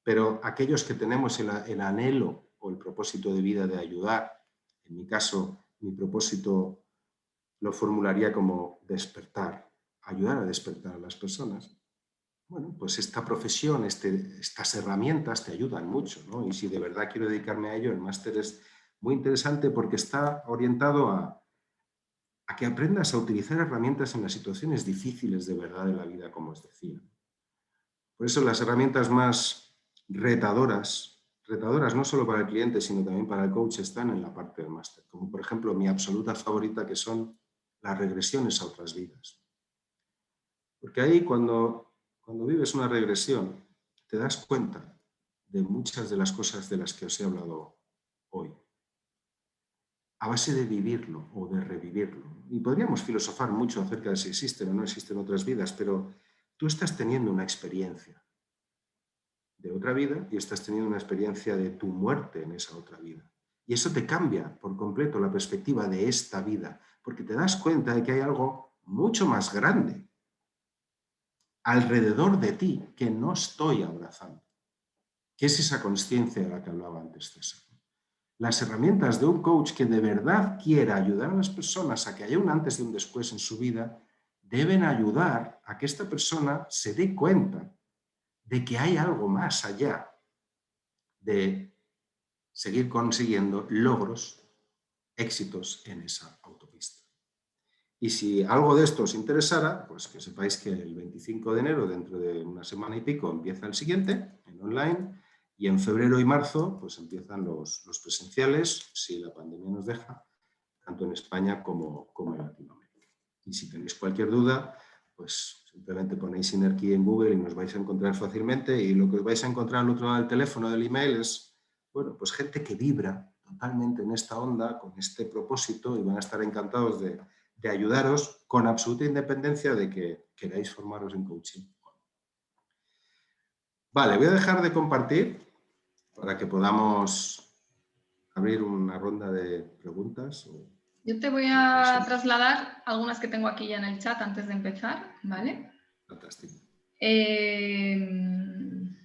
Pero aquellos que tenemos el anhelo o el propósito de vida de ayudar, en mi caso, mi propósito lo formularía como despertar, ayudar a despertar a las personas. Bueno, pues esta profesión, estas herramientas te ayudan mucho, ¿no? Y si de verdad quiero dedicarme a ello, el máster es muy interesante porque está orientado a que aprendas a utilizar herramientas en las situaciones difíciles de verdad de la vida, como os decía. Por eso las herramientas más retadoras no solo para el cliente, sino también para el coach, están en la parte del máster. Como por ejemplo mi absoluta favorita, que son las regresiones a otras vidas. Porque ahí cuando vives una regresión, te das cuenta de muchas de las cosas de las que os he hablado hoy. A base de vivirlo o de revivirlo. Y podríamos filosofar mucho acerca de si existen o no existen otras vidas, pero tú estás teniendo una experiencia de otra vida y estás teniendo una experiencia de tu muerte en esa otra vida. Y eso te cambia por completo la perspectiva de esta vida, porque te das cuenta de que hay algo mucho más grande alrededor de ti que no estoy abrazando, que es esa consciencia de la que hablaba antes César. Las herramientas de un coach que de verdad quiera ayudar a las personas a que haya un antes y un después en su vida, deben ayudar a que esta persona se dé cuenta de que hay algo más allá de seguir consiguiendo logros, éxitos en esa autopista. Y si algo de esto os interesara, pues que sepáis que el 25 de enero, dentro de una semana y pico, empieza el siguiente, en online, y en febrero y marzo pues empiezan los presenciales, si la pandemia nos deja, tanto en España como en Latinoamérica. Y si tenéis cualquier duda, pues simplemente ponéis Synergy en Google y nos vais a encontrar fácilmente, y lo que os vais a encontrar al otro lado del teléfono, del email, es, bueno, pues gente que vibra totalmente en esta onda, con este propósito, y van a estar encantados de ayudaros con absoluta independencia de que queráis formaros en coaching. Vale, voy a dejar de compartir para que podamos abrir una ronda de preguntas. Yo te voy a trasladar algunas que tengo aquí ya en el chat antes de empezar, ¿vale? Fantástico. El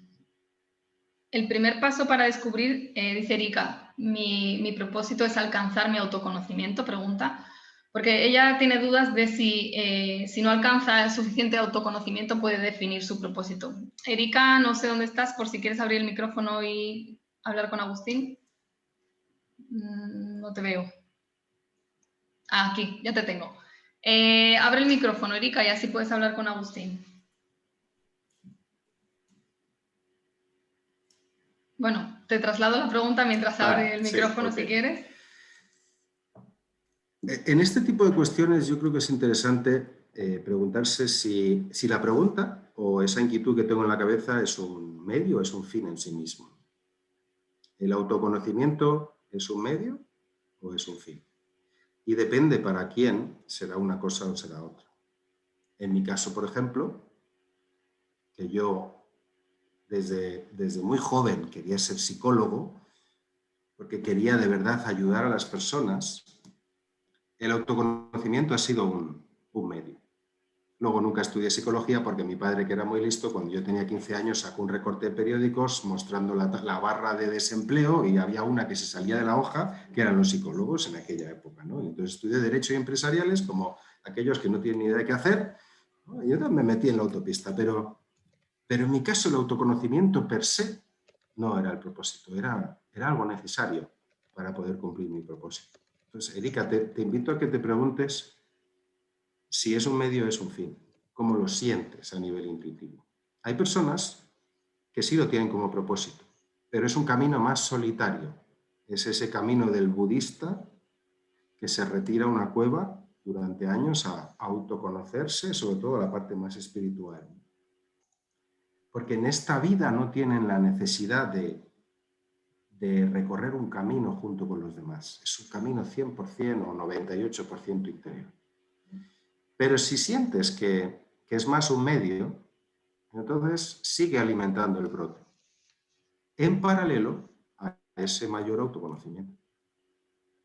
primer paso para descubrir, dice Erika, mi propósito es alcanzar mi autoconocimiento, pregunta, porque ella tiene dudas de si no alcanza el suficiente autoconocimiento puede definir su propósito. Erika, no sé dónde estás, por si quieres abrir el micrófono y hablar con Agustín. No te veo. Ah, aquí, ya te tengo. Abre el micrófono, Erika, y así puedes hablar con Agustín. Bueno, te traslado la pregunta mientras abre el micrófono, sí, okay, si quieres. En este tipo de cuestiones yo creo que es interesante preguntarse si la pregunta o esa inquietud que tengo en la cabeza es un medio o es un fin en sí mismo. ¿El autoconocimiento es un medio o es un fin? Y depende para quién será una cosa o será otra. En mi caso, por ejemplo, que yo desde muy joven quería ser psicólogo porque quería de verdad ayudar a las personas, el autoconocimiento ha sido un medio. Luego nunca estudié psicología porque mi padre, que era muy listo, cuando yo tenía 15 años sacó un recorte de periódicos mostrando la barra de desempleo y había una que se salía de la hoja, que eran los psicólogos en aquella época, ¿no? Y entonces estudié Derecho y Empresariales como aquellos que no tienen ni idea de qué hacer, ¿no? Y yo me metí en la autopista, pero en mi caso el autoconocimiento per se no era el propósito, era algo necesario para poder cumplir mi propósito. Entonces, Erika, te invito a que te preguntes si es un medio o es un fin, cómo lo sientes a nivel intuitivo. Hay personas que sí lo tienen como propósito, pero es un camino más solitario. Es ese camino del budista que se retira a una cueva durante años a autoconocerse, sobre todo la parte más espiritual. porque en esta vida no tienen la necesidad de recorrer un camino junto con los demás. Es un camino 100% o 98% interior. Pero si sientes que es más un medio, entonces sigue alimentando el brote, en paralelo a ese mayor autoconocimiento.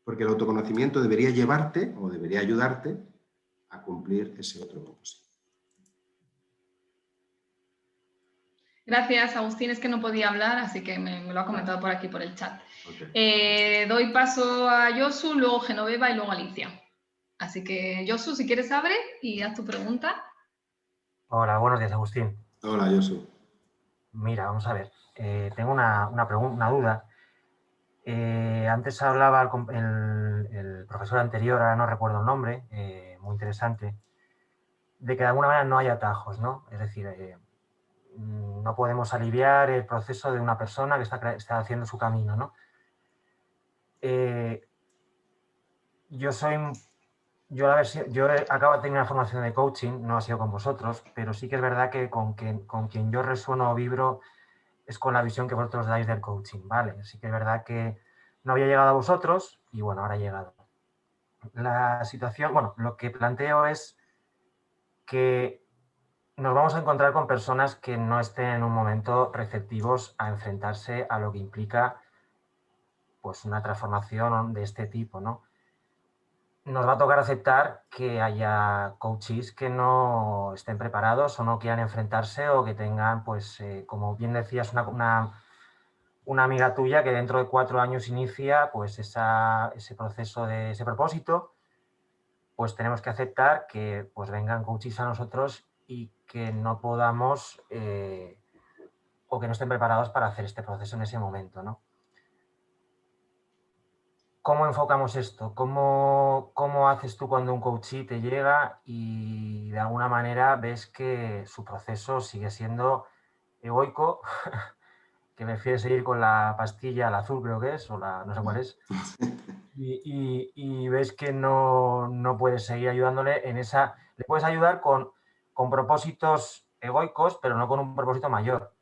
Porque el autoconocimiento debería llevarte o debería ayudarte a cumplir ese otro propósito. Gracias, Agustín. Es que no podía hablar, así que me lo ha comentado por aquí, por el chat. Okay. Doy paso a Josu, luego Genoveva y luego Alicia. Así que, Josu, si quieres, abre y haz tu pregunta. Hola, buenos días, Agustín. Hola, Josu. Mira, vamos a ver. Tengo una pregunta, una duda. Antes hablaba el profesor anterior, ahora no recuerdo el nombre, muy interesante, de que de alguna manera no hay atajos, ¿no? Es decir, no podemos aliviar el proceso de una persona que está haciendo su camino, ¿no? Yo acabo de tener una formación de coaching, no ha sido con vosotros, pero sí que es verdad que con quien yo resueno o vibro es con la visión que vosotros dais del coaching, ¿vale? Sí que es verdad que no había llegado a vosotros y bueno, ahora ha llegado. La situación, bueno, lo que planteo es que nos vamos a encontrar con personas que no estén en un momento receptivos a enfrentarse a lo que implica pues una transformación de este tipo, ¿no? Nos va a tocar aceptar que haya coaches que no estén preparados o no quieran enfrentarse o que tengan, pues, como bien decías, una amiga tuya que dentro de 4 años inicia pues ese proceso de ese propósito, pues tenemos que aceptar que pues vengan coaches a nosotros y que no podamos o que no estén preparados para hacer este proceso en ese momento, ¿no? ¿Cómo enfocamos esto? ¿Cómo haces tú cuando un coachee te llega y de alguna manera ves que su proceso sigue siendo egoico, que prefiere seguir con la pastilla, la azul creo que es, o no sé cuál es, y ves que no puedes seguir ayudándole en esa... Le puedes ayudar con propósitos egoicos, pero no con un propósito mayor.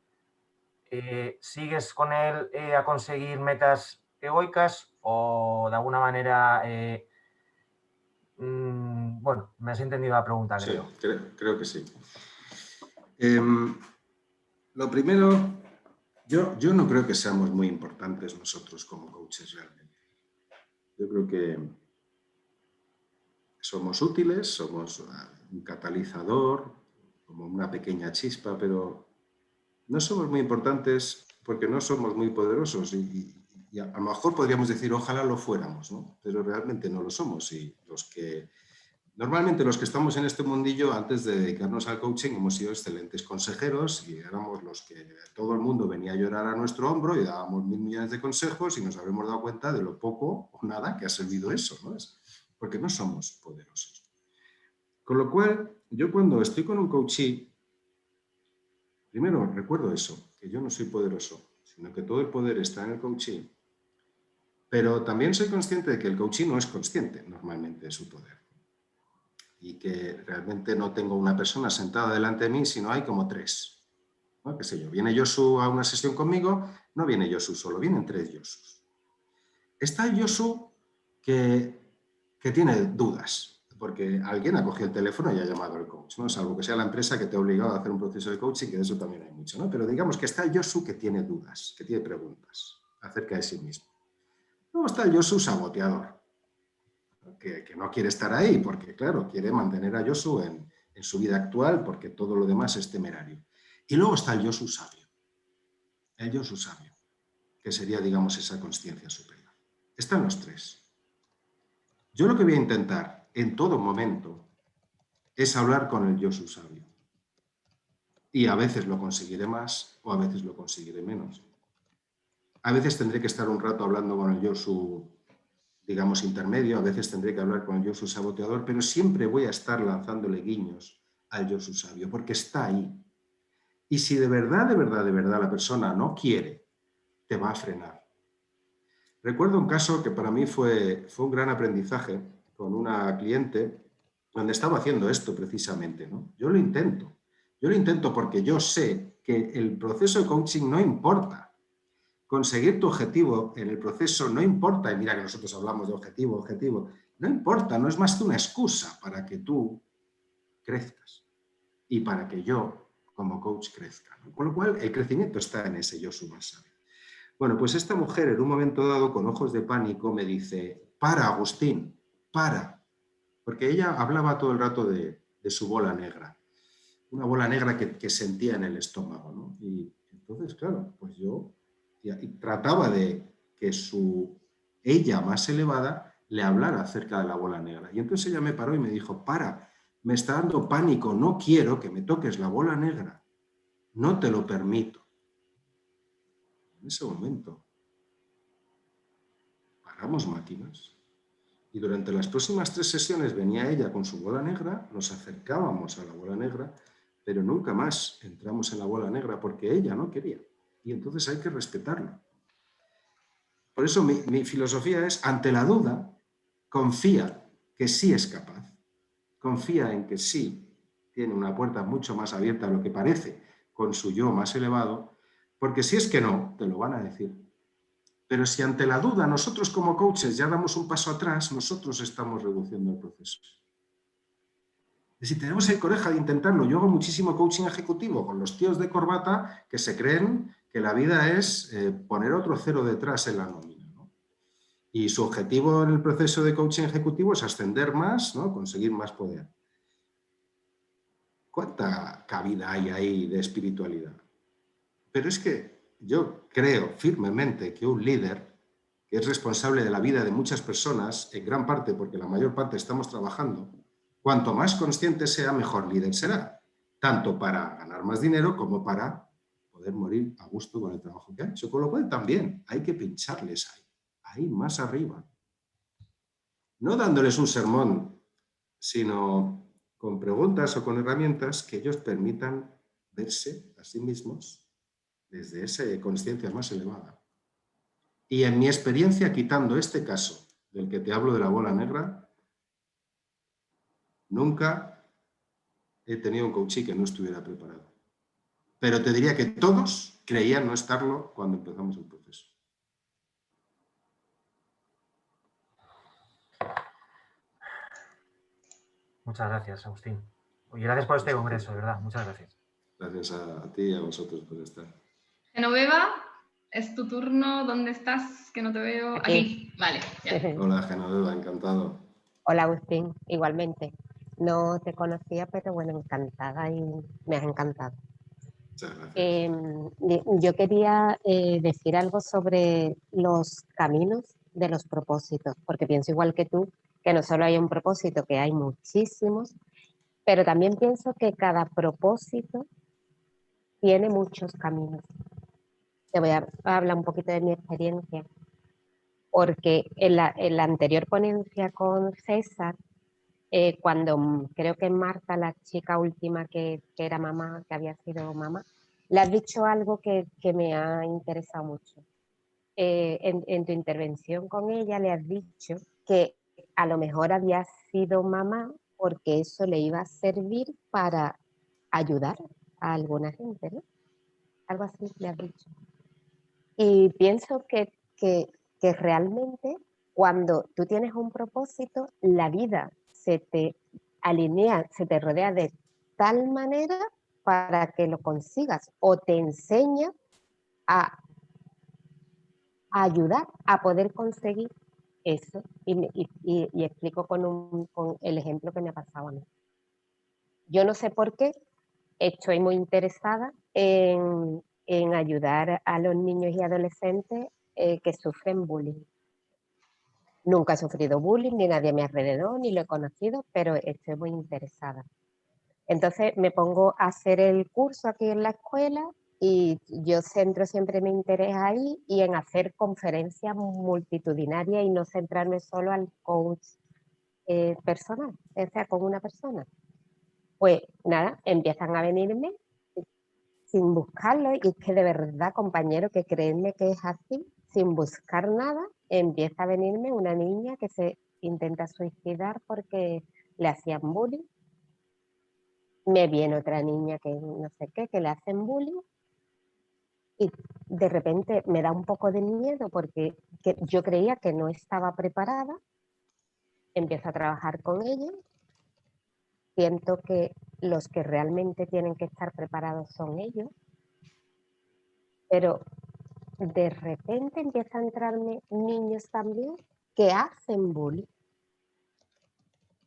¿Sigues con él a conseguir metas egoicas o de alguna manera... bueno, me has entendido la pregunta, creo. Sí, creo que sí. Lo primero, yo no creo que seamos muy importantes nosotros como coaches realmente. Yo creo que somos útiles, somos un catalizador, como una pequeña chispa, pero no somos muy importantes porque no somos muy poderosos y a lo mejor podríamos decir ojalá lo fuéramos, ¿no? Pero realmente no lo somos y normalmente los que estamos en este mundillo antes de dedicarnos al coaching hemos sido excelentes consejeros y éramos los que todo el mundo venía a llorar a nuestro hombro y dábamos 1000 millones de consejos y nos habremos dado cuenta de lo poco o nada que ha servido eso, ¿no? Porque no somos poderosos. Con lo cual, yo cuando estoy con un coachee, primero recuerdo eso, que yo no soy poderoso, sino que todo el poder está en el coachee, pero también soy consciente de que el coachee no es consciente normalmente de su poder y que realmente no tengo una persona sentada delante de mí, sino hay como 3. ¿No? ¿Qué sé yo? Viene Josu a una sesión conmigo, no viene Josu solo, vienen 3 Josus. Está el Josu que tiene dudas, porque alguien ha cogido el teléfono y ha llamado al coach, ¿no? Salvo que sea la empresa que te ha obligado a hacer un proceso de coaching, que de eso también hay mucho, ¿no? Pero digamos que está el Josu que tiene dudas, que tiene preguntas acerca de sí mismo. Luego está el Josu saboteador, que no quiere estar ahí, porque claro, quiere mantener a Josu en su vida actual, porque todo lo demás es temerario. Y luego está el Josu sabio, que sería, digamos, esa consciencia superior. Están los 3. Yo lo que voy a intentar en todo momento es hablar con el Josu sabio. Y a veces lo conseguiré más o a veces lo conseguiré menos. A veces tendré que estar un rato hablando con el Josu, digamos, intermedio, a veces tendré que hablar con el Josu saboteador, pero siempre voy a estar lanzándole guiños al Josu sabio, porque está ahí. Y si de verdad la persona no quiere, te va a frenar. Recuerdo un caso que para mí fue un gran aprendizaje con una cliente donde estaba haciendo esto precisamente, ¿no? Yo lo intento porque yo sé que el proceso de coaching no importa. Conseguir tu objetivo en el proceso no importa, y mira que nosotros hablamos de objetivo, no importa, no es más que una excusa para que tú crezcas y para que yo, como coach, crezca, ¿no? Con lo cual, el crecimiento está en ese yo suma sabio. Bueno, pues esta mujer en un momento dado, con ojos de pánico, me dice, para, Agustín, para, porque ella hablaba todo el rato de su bola negra, una bola negra que sentía en el estómago, ¿no? Y entonces, claro, pues yo trataba de que ella más elevada le hablara acerca de la bola negra. Y entonces ella me paró y me dijo, para, me está dando pánico, no quiero que me toques la bola negra, no te lo permito. En ese momento paramos máquinas y durante las próximas 3 sesiones venía ella con su bola negra, nos acercábamos a la bola negra, pero nunca más entramos en la bola negra porque ella no quería. Y entonces hay que respetarlo. Por eso mi filosofía es, ante la duda, confía que sí es capaz. Confía en que sí tiene una puerta mucho más abierta de lo que parece con su yo más elevado, porque si es que no, te lo van a decir. Pero si ante la duda nosotros como coaches ya damos un paso atrás, nosotros estamos reduciendo el proceso. Y si tenemos el coraje de intentarlo, yo hago muchísimo coaching ejecutivo con los tíos de corbata que se creen que la vida es poner otro cero detrás en la nómina, ¿no? Y su objetivo en el proceso de coaching ejecutivo es ascender más, ¿no? Conseguir más poder. ¿Cuánta cabida hay ahí de espiritualidad? Pero es que yo creo firmemente que un líder que es responsable de la vida de muchas personas, en gran parte porque la mayor parte estamos trabajando, cuanto más consciente sea, mejor líder será, tanto para ganar más dinero como para poder morir a gusto con el trabajo que ha hecho. Con lo cual también hay que pincharles ahí más arriba. No dándoles un sermón, sino con preguntas o con herramientas que ellos permitan verse a sí mismos desde esa conciencia más elevada. Y en mi experiencia, quitando este caso del que te hablo de la bola negra, nunca he tenido un coachee que no estuviera preparado. Pero te diría que todos creían no estarlo cuando empezamos el proceso. Muchas gracias, Agustín. Y gracias por este congreso, de verdad. Muchas gracias. Gracias a ti y a vosotros por estar. Genoveva, es tu turno. ¿Dónde estás? Que no te veo. Aquí. Vale. Ya. Hola, Genoveva, encantado. Hola, Agustín, igualmente. No te conocía, pero bueno, encantada y me has encantado. Muchas gracias. Yo quería decir algo sobre los caminos de los propósitos, porque pienso igual que tú, que no solo hay un propósito, que hay muchísimos, pero también pienso que cada propósito tiene muchos caminos. Te voy a hablar un poquito de mi experiencia, porque en la anterior ponencia con César, cuando creo que Marta, la chica última que era mamá, que había sido mamá, le has dicho algo que me ha interesado mucho. En tu intervención con ella le has dicho que a lo mejor había sido mamá porque eso le iba a servir para ayudar a alguna gente, ¿no? Algo así le has dicho. Y pienso que realmente cuando tú tienes un propósito, la vida se te alinea, se te rodea de tal manera para que lo consigas o te enseña a ayudar a poder conseguir eso. Y explico con el ejemplo que me ha pasado a mí. Yo no sé por qué estoy muy interesada en ayudar a los niños y adolescentes que sufren bullying. Nunca he sufrido bullying, ni nadie a mi alrededor, ni lo he conocido, pero estoy muy interesada. Entonces me pongo a hacer el curso aquí en la escuela y yo centro siempre mi interés ahí y en hacer conferencias multitudinarias y no centrarme solo al coach personal, o sea, con una persona. Pues nada, empiezan a venirme sin buscarlo, y es que de verdad, compañero, que créanme que es así, sin buscar nada, empieza a venirme una niña que se intenta suicidar porque le hacían bullying. Me viene otra niña que no sé qué, que le hacen bullying, Y de repente me da un poco de miedo porque yo creía que no estaba preparada, empiezo a trabajar con ellos, siento que los que realmente tienen que estar preparados son ellos, pero de repente empiezan a entrarme niños también que hacen bullying.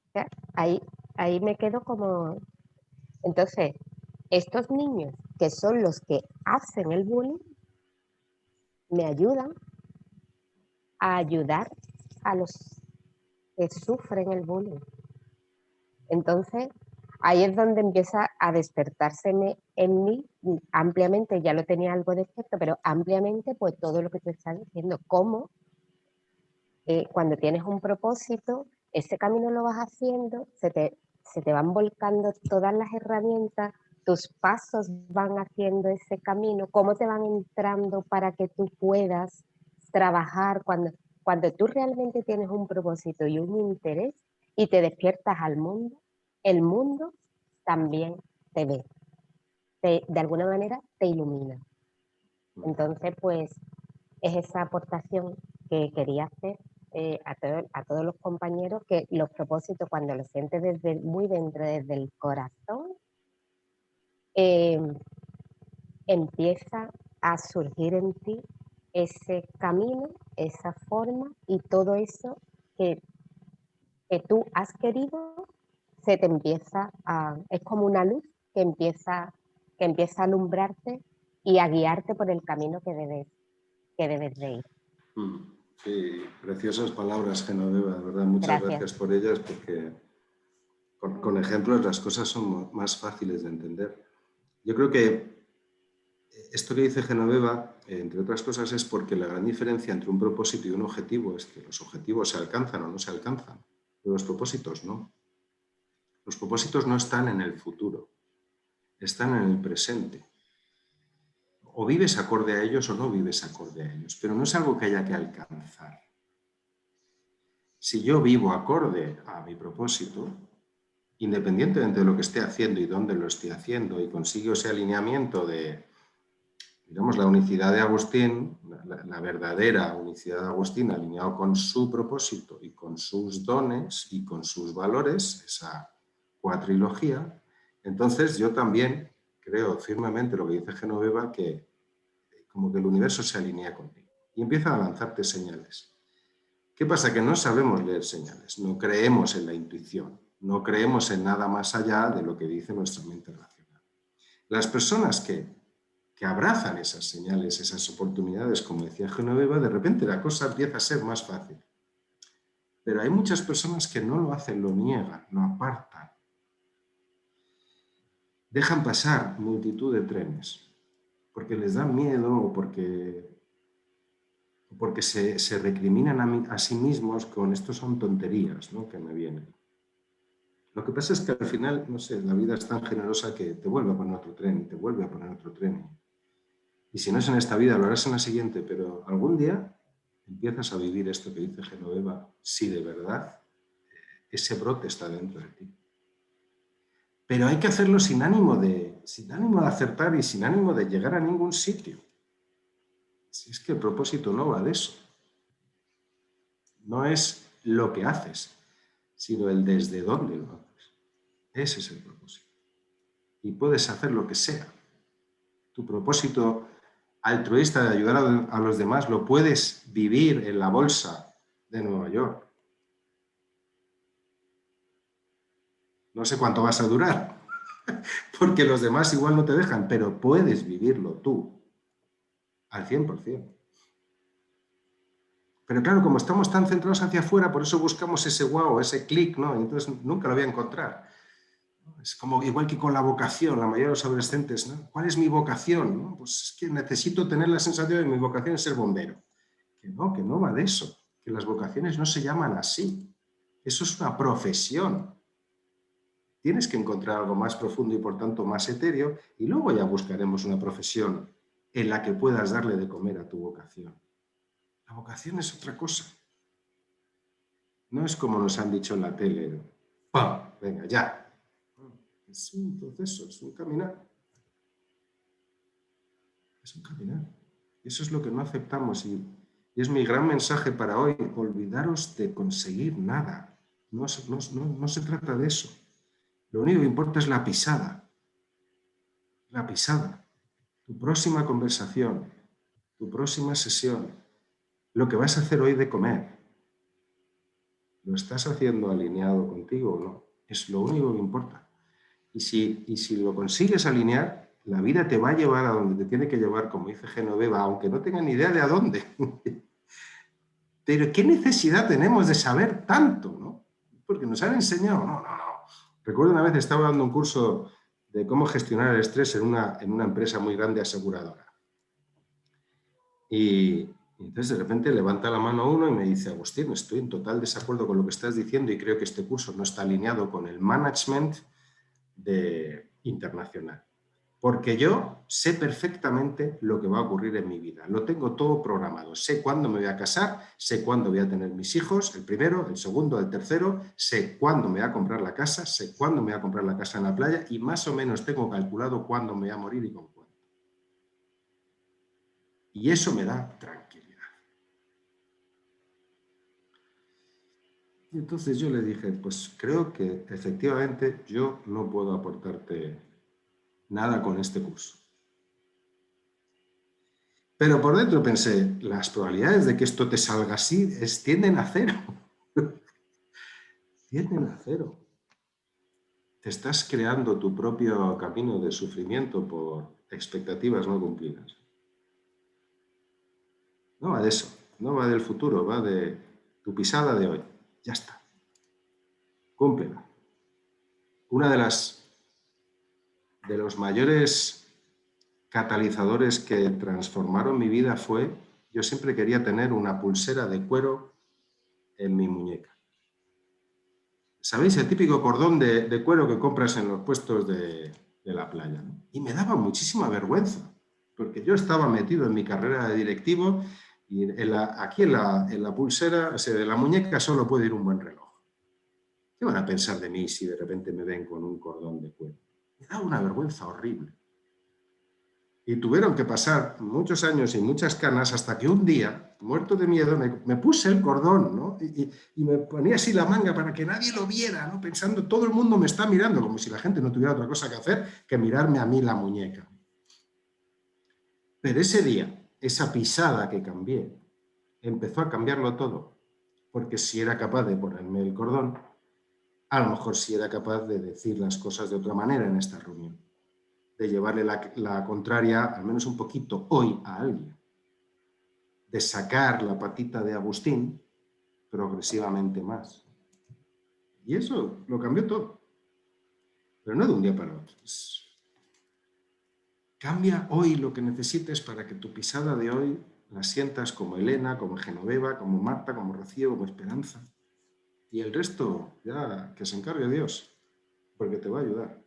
O sea, ahí me quedo como... Entonces, estos niños que son los que hacen el bullying, me ayudan a ayudar a los que sufren el bullying. Entonces, ahí es donde empieza a despertárseme en mí ampliamente, ya lo tenía algo de cierto, pero ampliamente pues todo lo que tú estás diciendo, cómo cuando tienes un propósito, ese camino lo vas haciendo, se te van volcando todas las herramientas, tus pasos van haciendo ese camino, cómo te van entrando para que tú puedas trabajar cuando tú realmente tienes un propósito y un interés y te despiertas al mundo, el mundo también te ve, de alguna manera te ilumina. Entonces, pues es esa aportación que quería hacer a todos los compañeros, que los propósitos cuando los sientes desde muy dentro, desde el corazón, empieza a surgir en ti ese camino, esa forma y todo eso que tú has querido, se te empieza es como una luz que empieza a alumbrarte y a guiarte por el camino que debes de ir. Sí, preciosas palabras, Genoveva, de verdad, muchas gracias por ellas, porque con ejemplos las cosas son más fáciles de entender. Yo creo que esto que dice Genoveva, entre otras cosas, es porque la gran diferencia entre un propósito y un objetivo es que los objetivos se alcanzan o no se alcanzan, pero los propósitos no. Los propósitos no están en el futuro, están en el presente. O vives acorde a ellos o no vives acorde a ellos, pero no es algo que haya que alcanzar. Si yo vivo acorde a mi propósito, independientemente de lo que esté haciendo y dónde lo esté haciendo, y consigo ese alineamiento de, digamos, la unicidad de Agustín, la verdadera unicidad de Agustín, alineado con su propósito y con sus dones y con sus valores, esa cuatrilogía, entonces yo también creo firmemente lo que dice Genoveva, que como que el universo se alinea contigo y empieza a lanzarte señales. ¿Qué pasa? Que no sabemos leer señales, no creemos en la intuición, no creemos en nada más allá de lo que dice nuestra mente racional. Las personas que abrazan esas señales, esas oportunidades, como decía Genoveva, de repente la cosa empieza a ser más fácil. Pero hay muchas personas que no lo hacen, lo niegan, lo apartan. Dejan pasar multitud de trenes porque les da miedo o porque se recriminan a sí mismos con esto son tonterías, ¿no?, que me vienen. Lo que pasa es que al final, no sé, la vida es tan generosa que te vuelve a poner otro tren y te vuelve a poner otro tren. Y si no es en esta vida, lo harás en la siguiente, pero algún día empiezas a vivir esto que dice Genoveva, si de verdad ese brote está dentro de ti. Pero hay que hacerlo sin ánimo de acertar y sin ánimo de llegar a ningún sitio. Si es que el propósito no va de eso. No es lo que haces, sino el desde dónde lo haces. Ese es el propósito. Y puedes hacer lo que sea. Tu propósito altruista de ayudar a los demás lo puedes vivir en la bolsa de Nueva York. No sé cuánto vas a durar, porque los demás igual no te dejan, pero puedes vivirlo tú al 100%. Pero claro, como estamos tan centrados hacia afuera, por eso buscamos ese wow, ese clic, ¿no? Y entonces nunca lo voy a encontrar. Es como igual que con la vocación, la mayoría de los adolescentes, ¿no? ¿Cuál es mi vocación? ¿No? Pues es que necesito tener la sensación de que mi vocación es ser bombero. Que no va de eso, que las vocaciones no se llaman así. Eso es una profesión. Tienes que encontrar algo más profundo y por tanto más etéreo y luego ya buscaremos una profesión en la que puedas darle de comer a tu vocación. La vocación es otra cosa. No es como nos han dicho en la tele, ¡pam! Venga, ya. Es un proceso, es un caminar. Es sin caminar. Y eso es lo que no aceptamos y es mi gran mensaje para hoy. Olvidaros de conseguir nada. No se trata de eso. Lo único que importa es la pisada. La pisada. Tu próxima conversación, tu próxima sesión, lo que vas a hacer hoy de comer. ¿Lo estás haciendo alineado contigo o no? Es lo único que importa. Y si lo consigues alinear, la vida te va a llevar a donde te tiene que llevar, como dice Genoveva, aunque no tenga ni idea de a dónde. Pero ¿qué necesidad tenemos de saber tanto, no? Porque nos han enseñado, no. Recuerdo una vez estaba dando un curso de cómo gestionar el estrés en una empresa muy grande aseguradora. Y entonces de repente levanta la mano uno y me dice, Agustín, estoy en total desacuerdo con lo que estás diciendo y creo que este curso no está alineado con el management internacional. Porque yo sé perfectamente lo que va a ocurrir en mi vida. Lo tengo todo programado. Sé cuándo me voy a casar, sé cuándo voy a tener mis hijos, el primero, el segundo, el tercero, sé cuándo me voy a comprar la casa, sé cuándo me voy a comprar la casa en la playa y más o menos tengo calculado cuándo me voy a morir y con cuánto. Y eso me da tranquilidad. Y entonces yo le dije, pues creo que efectivamente yo no puedo aportarte nada con este curso. Pero por dentro pensé, las probabilidades de que esto te salga así tienden a cero. Tienden a cero. Te estás creando tu propio camino de sufrimiento por expectativas no cumplidas. No va de eso, no va del futuro, va de tu pisada de hoy. Ya está. Cúmplela. Una de los mayores catalizadores que transformaron mi vida fue, yo siempre quería tener una pulsera de cuero en mi muñeca. ¿Sabéis? El típico cordón de cuero que compras en los puestos de la playa, ¿no? Y me daba muchísima vergüenza, porque yo estaba metido en mi carrera de directivo y aquí en la pulsera, o sea, de la muñeca solo puede ir un buen reloj. ¿Qué van a pensar de mí si de repente me ven con un cordón de cuero? Me daba una vergüenza horrible. Y tuvieron que pasar muchos años y muchas canas hasta que un día, muerto de miedo, me puse el cordón, ¿no? Y me ponía así la manga para que nadie lo viera, ¿no? Pensando, todo el mundo me está mirando, como si la gente no tuviera otra cosa que hacer que mirarme a mí la muñeca. Pero ese día, esa pisada que cambié, empezó a cambiarlo todo. Porque si era capaz de ponerme el cordón, a lo mejor sí era capaz de decir las cosas de otra manera en esta reunión. De llevarle la contraria, al menos un poquito, hoy a alguien. De sacar la patita de Agustín progresivamente más. Y eso lo cambió todo. Pero no de un día para otro. Cambia hoy lo que necesites para que tu pisada de hoy la sientas como Elena, como Genoveva, como Marta, como Rocío, como Esperanza. Y el resto ya que se encargue Dios, porque te va a ayudar.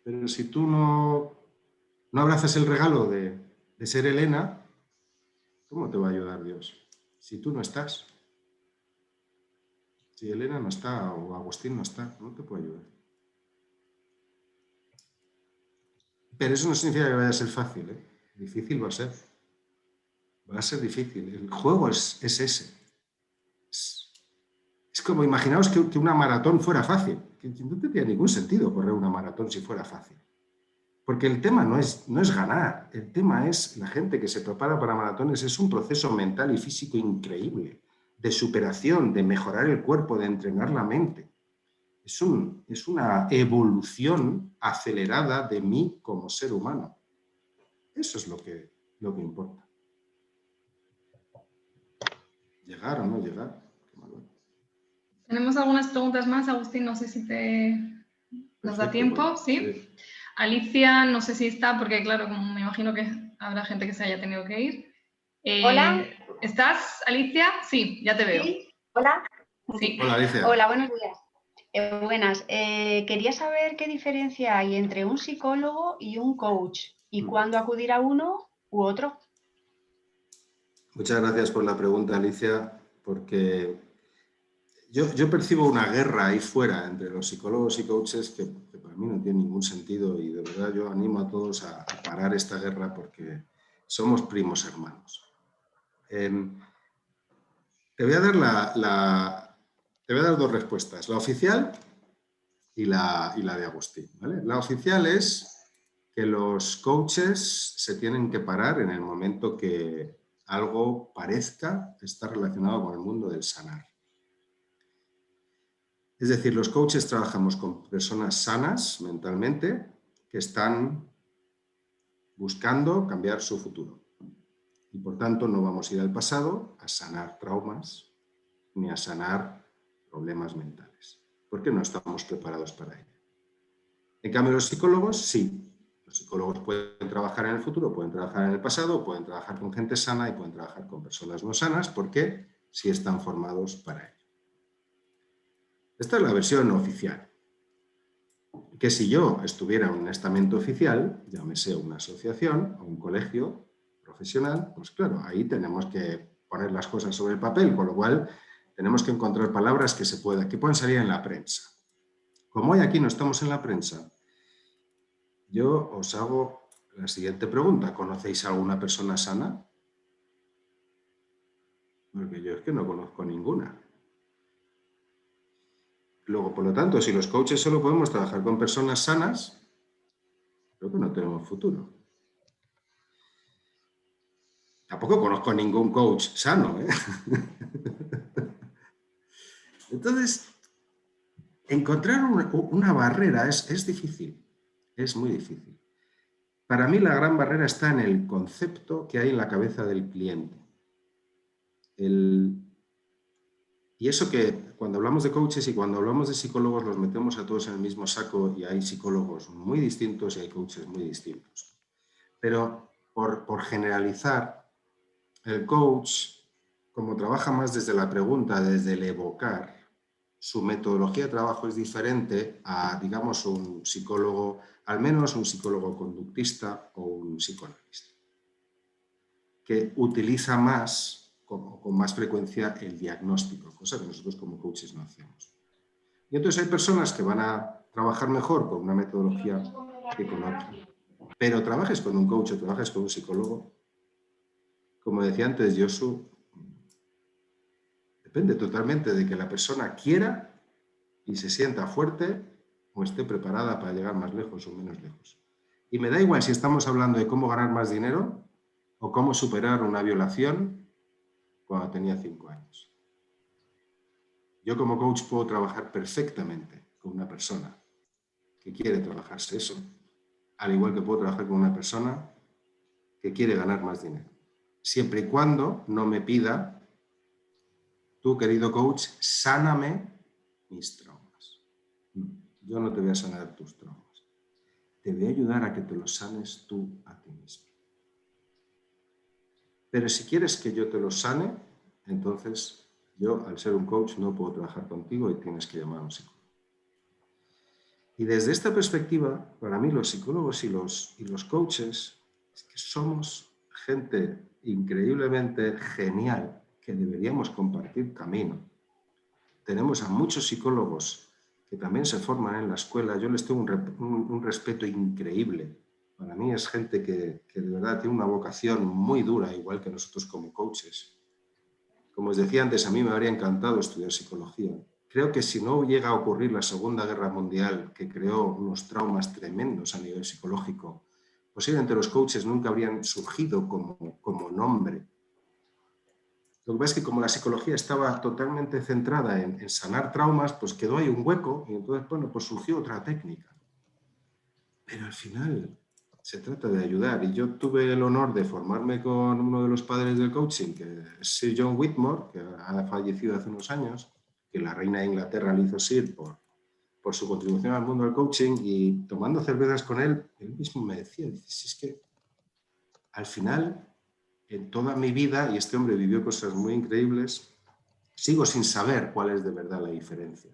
Pero si tú no abrazas el regalo de ser Elena, ¿cómo te va a ayudar Dios? Si tú no estás. Si Elena no está o Agustín no está, no te puede ayudar. Pero eso no significa que vaya a ser fácil, ¿eh? Difícil va a ser. Va a ser difícil. El juego es ese. Es como, imaginaos que una maratón fuera fácil. Que no tendría ningún sentido correr una maratón si fuera fácil. Porque el tema no es ganar. El tema es la gente que se prepara para maratones. Es un proceso mental y físico increíble. De superación, de mejorar el cuerpo, de entrenar la mente. Es una evolución acelerada de mí como ser humano. Eso es lo que importa. ¿Llegar o no llegar? Tenemos algunas preguntas más, Agustín, no sé si nos da tiempo, pues, ¿sí? Alicia, no sé si está, porque claro, como me imagino que habrá gente que se haya tenido que ir. Hola. ¿Estás, Alicia? Sí, ya te veo. ¿Sí? Hola. Sí. Hola, Alicia. Hola, buenos días. Buenas. Quería saber qué diferencia hay entre un psicólogo y un coach y cuándo acudir a uno u otro. Muchas gracias por la pregunta, Alicia, porque Yo percibo una guerra ahí fuera entre los psicólogos y coaches que para mí no tiene ningún sentido, y de verdad yo animo a todos a parar esta guerra porque somos primos hermanos. Te voy a dar dos respuestas, la oficial y la de Agustín, ¿vale? La oficial es que los coaches se tienen que parar en el momento que algo parezca estar relacionado con el mundo del sanar. Es decir, los coaches trabajamos con personas sanas mentalmente que están buscando cambiar su futuro. Y por tanto no vamos a ir al pasado a sanar traumas ni a sanar problemas mentales, porque no estamos preparados para ello. En cambio, los psicólogos sí. Los psicólogos pueden trabajar en el futuro, pueden trabajar en el pasado, pueden trabajar con gente sana y pueden trabajar con personas no sanas porque sí están formados para ello. Esta es la versión oficial. Que si yo estuviera en un estamento oficial, llámese una asociación o un colegio profesional, pues claro, ahí tenemos que poner las cosas sobre el papel, con lo cual tenemos que encontrar palabras que puedan salir en la prensa. Como hoy aquí no estamos en la prensa, yo os hago la siguiente pregunta. ¿Conocéis a alguna persona sana? Porque yo es que no conozco ninguna. Luego, por lo tanto, si los coaches solo podemos trabajar con personas sanas, creo que no tenemos futuro. Tampoco conozco a ningún coach sano, ¿eh? Entonces, encontrar una barrera es difícil, es muy difícil. Para mí la gran barrera está en el concepto que hay en la cabeza del cliente. Y eso que cuando hablamos de coaches y cuando hablamos de psicólogos los metemos a todos en el mismo saco, y hay psicólogos muy distintos y hay coaches muy distintos. Pero por generalizar, el coach, como trabaja más desde la pregunta, desde el evocar, su metodología de trabajo es diferente a, digamos, un psicólogo, al menos un psicólogo conductista o un psicoanalista, que utiliza más, con más frecuencia, el diagnóstico, cosa que nosotros como coaches no hacemos. Y entonces hay personas que van a trabajar mejor con una metodología que con otra. Pero trabajes con un coach o trabajes con un psicólogo, como decía antes Josu, depende totalmente de que la persona quiera y se sienta fuerte o esté preparada para llegar más lejos o menos lejos. Y me da igual si estamos hablando de cómo ganar más dinero o cómo superar una violación cuando tenía 5 años. Yo como coach puedo trabajar perfectamente con una persona que quiere trabajarse eso, al igual que puedo trabajar con una persona que quiere ganar más dinero. Siempre y cuando no me pida: tú, querido coach, sáname mis traumas. Yo no te voy a sanar tus traumas. Te voy a ayudar a que te los sanes tú a ti mismo. Pero si quieres que yo te los sane, entonces yo, al ser un coach, no puedo trabajar contigo y tienes que llamar a un psicólogo. Y desde esta perspectiva, para mí los psicólogos y los coaches es que somos gente increíblemente genial que deberíamos compartir camino. Tenemos a muchos psicólogos que también se forman en la escuela. Yo les tengo un respeto increíble. Para mí es gente que de verdad tiene una vocación muy dura, igual que nosotros como coaches. Como os decía antes, a mí me habría encantado estudiar psicología. Creo que si no llega a ocurrir la Segunda Guerra Mundial, que creó unos traumas tremendos a nivel psicológico, posiblemente los coaches nunca habrían surgido como nombre. Lo que pasa es que como la psicología estaba totalmente centrada en sanar traumas, pues quedó ahí un hueco y entonces, bueno, pues surgió otra técnica. Pero al final se trata de ayudar, y yo tuve el honor de formarme con uno de los padres del coaching, que es Sir John Whitmore, que ha fallecido hace unos años, que la reina de Inglaterra le hizo Sir por su contribución al mundo del coaching, y tomando cervezas con él, él mismo me decía, si es que al final, en toda mi vida, y este hombre vivió cosas muy increíbles, sigo sin saber cuál es de verdad la diferencia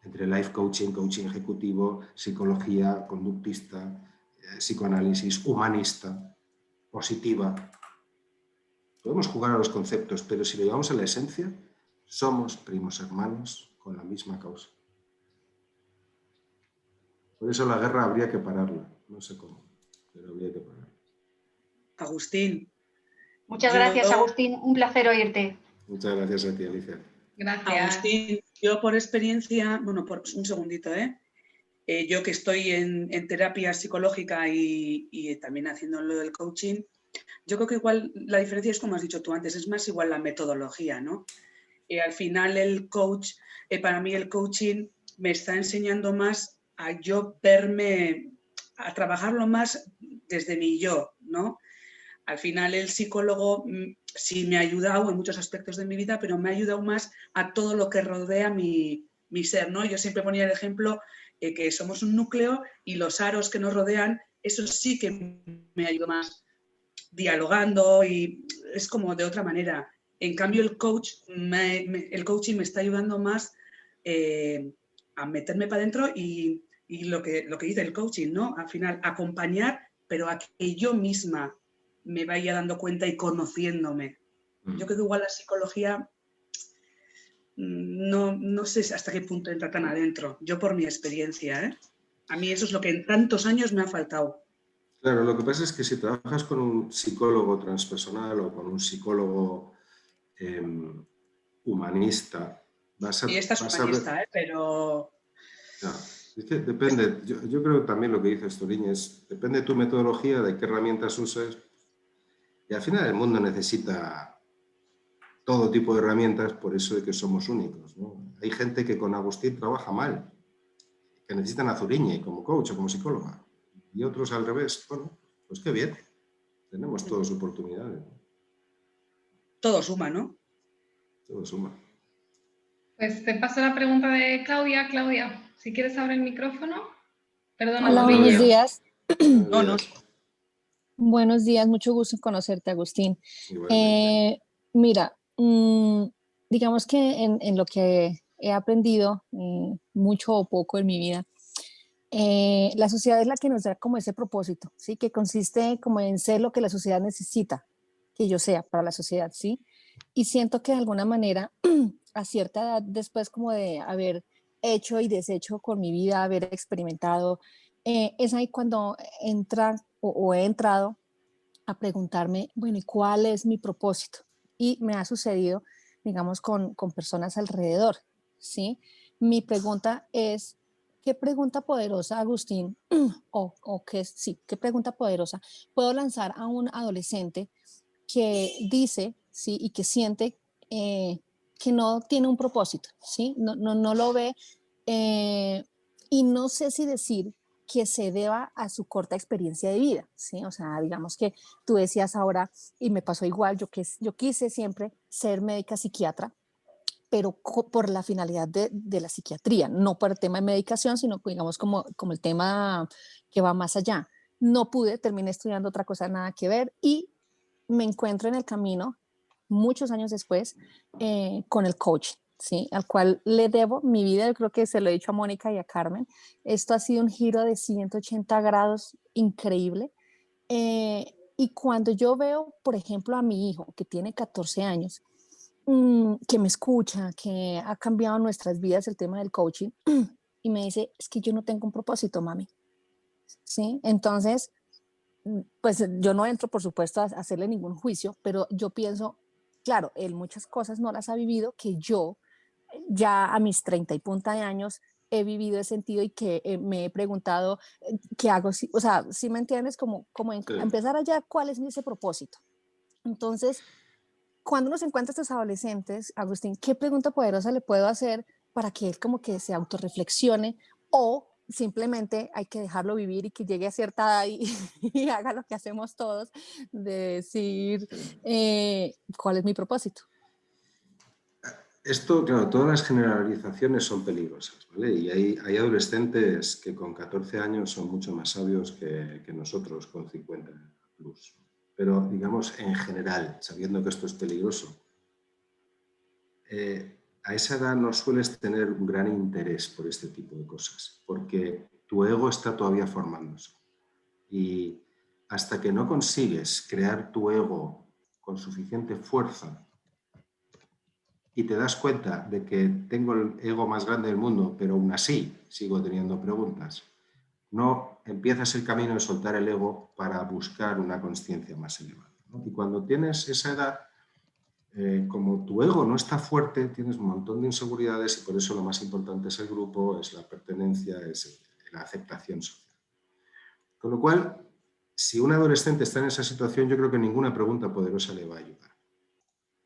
entre life coaching, coaching ejecutivo, psicología conductista, psicoanálisis, humanista, positiva. Podemos jugar a los conceptos, pero si lo llevamos a la esencia, somos primos hermanos con la misma causa. Por eso la guerra habría que pararla, no sé cómo, pero habría que pararla. Agustín. Muchas gracias, Agustín. Un placer oírte. Muchas gracias a ti, Alicia. Gracias. Agustín, yo por experiencia, bueno, por un segundito, yo que estoy en terapia psicológica y también haciendo lo del coaching, yo creo que igual la diferencia es como has dicho tú antes, es más igual la metodología, ¿no? Al final el coach, para mí el coaching me está enseñando más a yo verme, a trabajarlo más desde mi yo, ¿no? Al final el psicólogo sí me ha ayudado en muchos aspectos de mi vida, pero me ha ayudado más a todo lo que rodea mi ser, ¿no? Yo siempre ponía el ejemplo que somos un núcleo y los aros que nos rodean, eso sí que me ayuda más dialogando y es como de otra manera. En cambio el coaching me está ayudando más a meterme para adentro y lo que dice el coaching, ¿no? Al final acompañar, pero a que yo misma me vaya dando cuenta y conociéndome. Yo creo que igual la psicología no sé hasta qué punto entra tan adentro. Yo por mi experiencia, a mí eso es lo que en tantos años me ha faltado. Claro, lo que pasa es que si trabajas con un psicólogo transpersonal o con un psicólogo humanista, Y esta es humanista, pero... No, es que depende, yo creo que también lo que dice Storiñ es, depende de tu metodología, de qué herramientas uses, y al final el mundo necesita todo tipo de herramientas, por eso de que somos únicos, ¿no? Hay gente que con Agustín trabaja mal, que necesitan a Zuriñe como coach o como psicóloga, y otros al revés. Bueno, pues qué bien, tenemos todas oportunidades, ¿no? Todo suma, ¿no? Todo suma. Pues te paso la pregunta de Claudia. Claudia, si quieres abrir el micrófono. Perdona, Hola, Zuriñe. buenos días. Buenos días. Buenos días, mucho gusto en conocerte, Agustín. Igualmente. Mira, digamos que en lo que he aprendido, mucho o poco en mi vida, la sociedad es la que nos da como ese propósito, ¿sí? Que consiste como en ser lo que la sociedad necesita que yo sea para la sociedad, ¿sí? Y siento que de alguna manera, a cierta edad, después como de haber hecho y deshecho con mi vida, haber experimentado, es ahí cuando entra o he entrado a preguntarme, bueno, ¿y cuál es mi propósito? Y me ha sucedido, digamos, con personas alrededor, ¿sí? Mi pregunta es, ¿qué pregunta poderosa, Agustín, qué pregunta poderosa puedo lanzar a un adolescente que dice, ¿sí? Y que siente que no tiene un propósito, ¿sí? No lo ve y no sé si decir que se deba a su corta experiencia de vida, ¿sí? O sea, digamos que tú decías ahora, y me pasó igual, yo quise siempre ser médica psiquiatra, pero por la finalidad de la psiquiatría, no por el tema de medicación, sino digamos como el tema que va más allá. No pude, terminé estudiando otra cosa, nada que ver, y me encuentro en el camino, muchos años después, con el coaching, ¿sí? Al cual le debo mi vida. Yo creo que se lo he dicho a Mónica y a Carmen. Esto ha sido un giro de 180 grados increíble. Y cuando yo veo, por ejemplo, a mi hijo, que tiene 14 años, que me escucha, que ha cambiado nuestras vidas el tema del coaching, y me dice, es que yo no tengo un propósito, mami. ¿Sí? Entonces, pues yo no entro, por supuesto, a hacerle ningún juicio, pero yo pienso, claro, él muchas cosas no las ha vivido que yo ya a mis 30 y punta de años he vivido, he sentido y que me he preguntado qué hago, o sea, si me entiendes, como empezar allá, ¿cuál es ese propósito? Entonces, cuando uno se encuentra estos adolescentes, Agustín, ¿qué pregunta poderosa le puedo hacer para que él como que se autorreflexione o simplemente hay que dejarlo vivir y que llegue a cierta edad y haga lo que hacemos todos, de decir cuál es mi propósito? Esto, claro, todas las generalizaciones son peligrosas, ¿vale? Y hay adolescentes que con 14 años son mucho más sabios que nosotros con 50 plus. Pero, digamos, en general, sabiendo que esto es peligroso, a esa edad no sueles tener un gran interés por este tipo de cosas, porque tu ego está todavía formándose. Y hasta que no consigues crear tu ego con suficiente fuerza y te das cuenta de que tengo el ego más grande del mundo, pero aún así sigo teniendo preguntas, no empiezas el camino de soltar el ego para buscar una consciencia más elevada, ¿no? Y cuando tienes esa edad, como tu ego no está fuerte, tienes un montón de inseguridades y por eso lo más importante es el grupo, es la pertenencia, es la aceptación social. Con lo cual, si un adolescente está en esa situación, yo creo que ninguna pregunta poderosa le va a ayudar.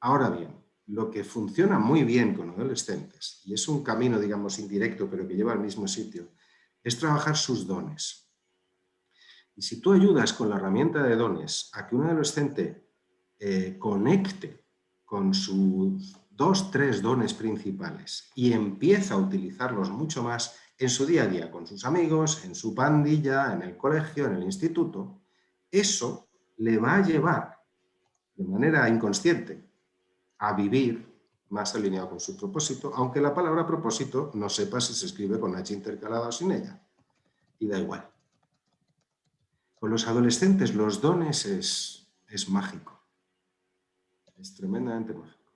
Ahora bien, lo que funciona muy bien con adolescentes, y es un camino, digamos, indirecto, pero que lleva al mismo sitio, es trabajar sus dones. Y si tú ayudas con la herramienta de dones a que un adolescente conecte con sus 2, 3 dones principales y empieza a utilizarlos mucho más en su día a día, con sus amigos, en su pandilla, en el colegio, en el instituto, eso le va a llevar de manera inconsciente a vivir más alineado con su propósito, aunque la palabra propósito no sepa si se escribe con H intercalada o sin ella. Y da igual. Con los adolescentes los dones es mágico. Es tremendamente mágico.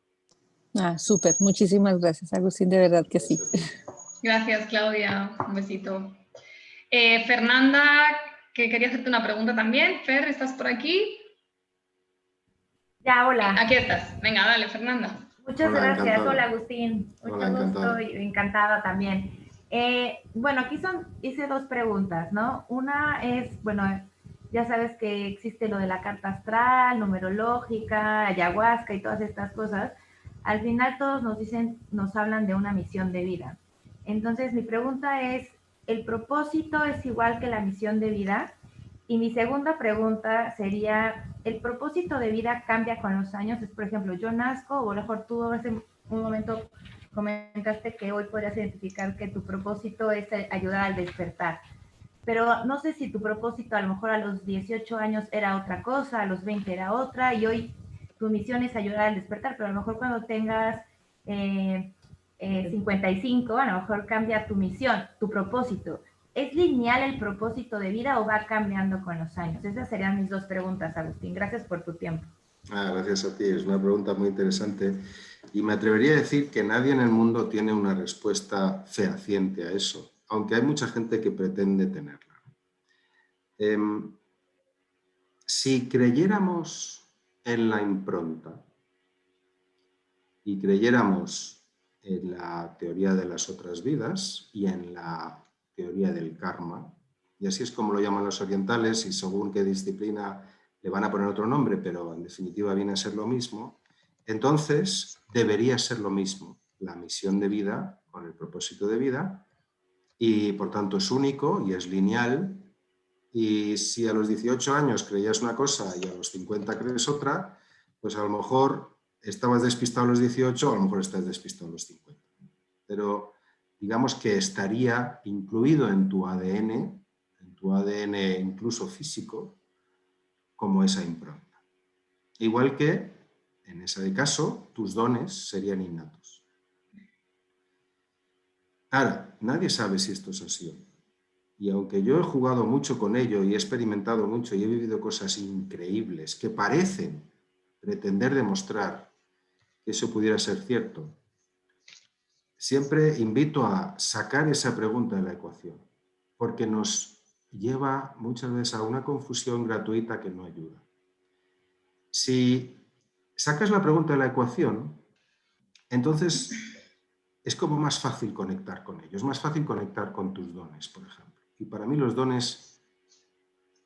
Súper, muchísimas gracias, Agustín, de verdad que sí. Gracias, Claudia. Un besito. Fernanda, que quería hacerte una pregunta también. Fer, ¿estás por aquí? Ya, hola. Aquí estás. Venga, dale, Fernanda. Muchas Hola, gracias. encantado. Hola, Agustín. Hola, Mucho encantado. gusto y encantada también. Bueno, aquí hice 2 preguntas, ¿no? Una es, bueno, ya sabes que existe lo de la carta astral, numerológica, ayahuasca y todas estas cosas. Al final todos nos hablan de una misión de vida. Entonces, mi pregunta es, ¿el propósito es igual que la misión de vida? Y mi segunda pregunta sería, ¿el propósito de vida cambia con los años? Es, por ejemplo, yo nazco, o a lo mejor tú hace un momento comentaste que hoy podrías identificar que tu propósito es ayudar al despertar. Pero no sé si tu propósito a lo mejor a los 18 años era otra cosa, a los 20 era otra, y hoy tu misión es ayudar al despertar, pero a lo mejor cuando tengas 55, a lo mejor cambia tu misión, tu propósito. ¿Es lineal el propósito de vida o va cambiando con los años? Esas serían mis 2 preguntas, Agustín. Gracias por tu tiempo. Gracias a ti, es una pregunta muy interesante y me atrevería a decir que nadie en el mundo tiene una respuesta fehaciente a eso, aunque hay mucha gente que pretende tenerla. Si creyéramos en la impronta y creyéramos en la teoría de las otras vidas y en la teoría del karma, y así es como lo llaman los orientales y según qué disciplina le van a poner otro nombre, pero en definitiva viene a ser lo mismo, entonces debería ser lo mismo, la misión de vida con el propósito de vida, y por tanto es único y es lineal, y si a los 18 años creías una cosa y a los 50 crees otra, pues a lo mejor estabas despistado a los 18, a lo mejor estás despistado a los 50. Pero digamos que estaría incluido en tu ADN incluso físico, como esa impronta. Igual que, en ese caso, tus dones serían innatos. Ahora, nadie sabe si esto es así. Y aunque yo he jugado mucho con ello y he experimentado mucho y he vivido cosas increíbles que parecen pretender demostrar que eso pudiera ser cierto, siempre invito a sacar esa pregunta de la ecuación, porque nos lleva muchas veces a una confusión gratuita que no ayuda. Si sacas la pregunta de la ecuación, entonces es como más fácil conectar con ellos, es más fácil conectar con tus dones, por ejemplo. Y para mí los dones,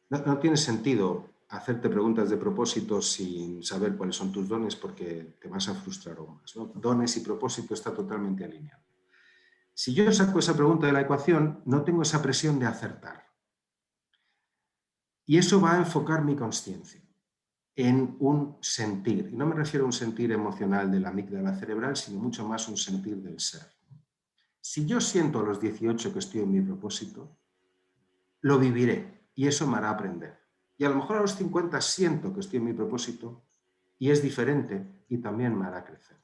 no tiene sentido hacerte preguntas de propósito sin saber cuáles son tus dones porque te vas a frustrar aún más, ¿no? Dones y propósito está totalmente alineado. Si yo saco esa pregunta de la ecuación, no tengo esa presión de acertar. Y eso va a enfocar mi consciencia en un sentir. Y no me refiero a un sentir emocional de la amígdala cerebral, sino mucho más un sentir del ser. Si yo siento a los 18 que estoy en mi propósito, lo viviré y eso me hará aprender. Y a lo mejor a los 50 siento que estoy en mi propósito y es diferente y también me hará crecer.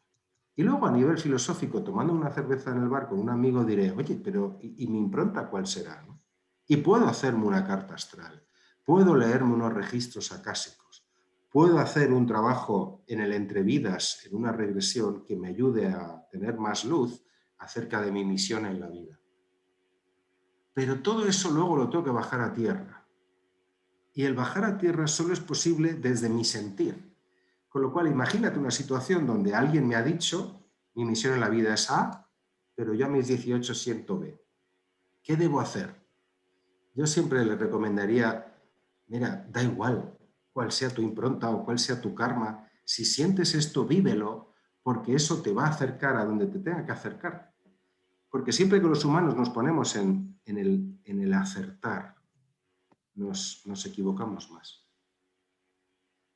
Y luego a nivel filosófico, tomando una cerveza en el bar con un amigo, diré, oye, pero ¿y mi impronta cuál será? ¿No? Y puedo hacerme una carta astral, puedo leerme unos registros acásicos, puedo hacer un trabajo en el entrevidas, en una regresión que me ayude a tener más luz acerca de mi misión en la vida. Pero todo eso luego lo tengo que bajar a tierra. Y el bajar a tierra solo es posible desde mi sentir. Con lo cual, imagínate una situación donde alguien me ha dicho, mi misión en la vida es A, pero yo a mis 18 siento B. ¿Qué debo hacer? Yo siempre le recomendaría, mira, da igual cuál sea tu impronta o cuál sea tu karma. Si sientes esto, vívelo, porque eso te va a acercar a donde te tenga que acercar. Porque siempre que los humanos nos ponemos en el acertar, nos equivocamos más.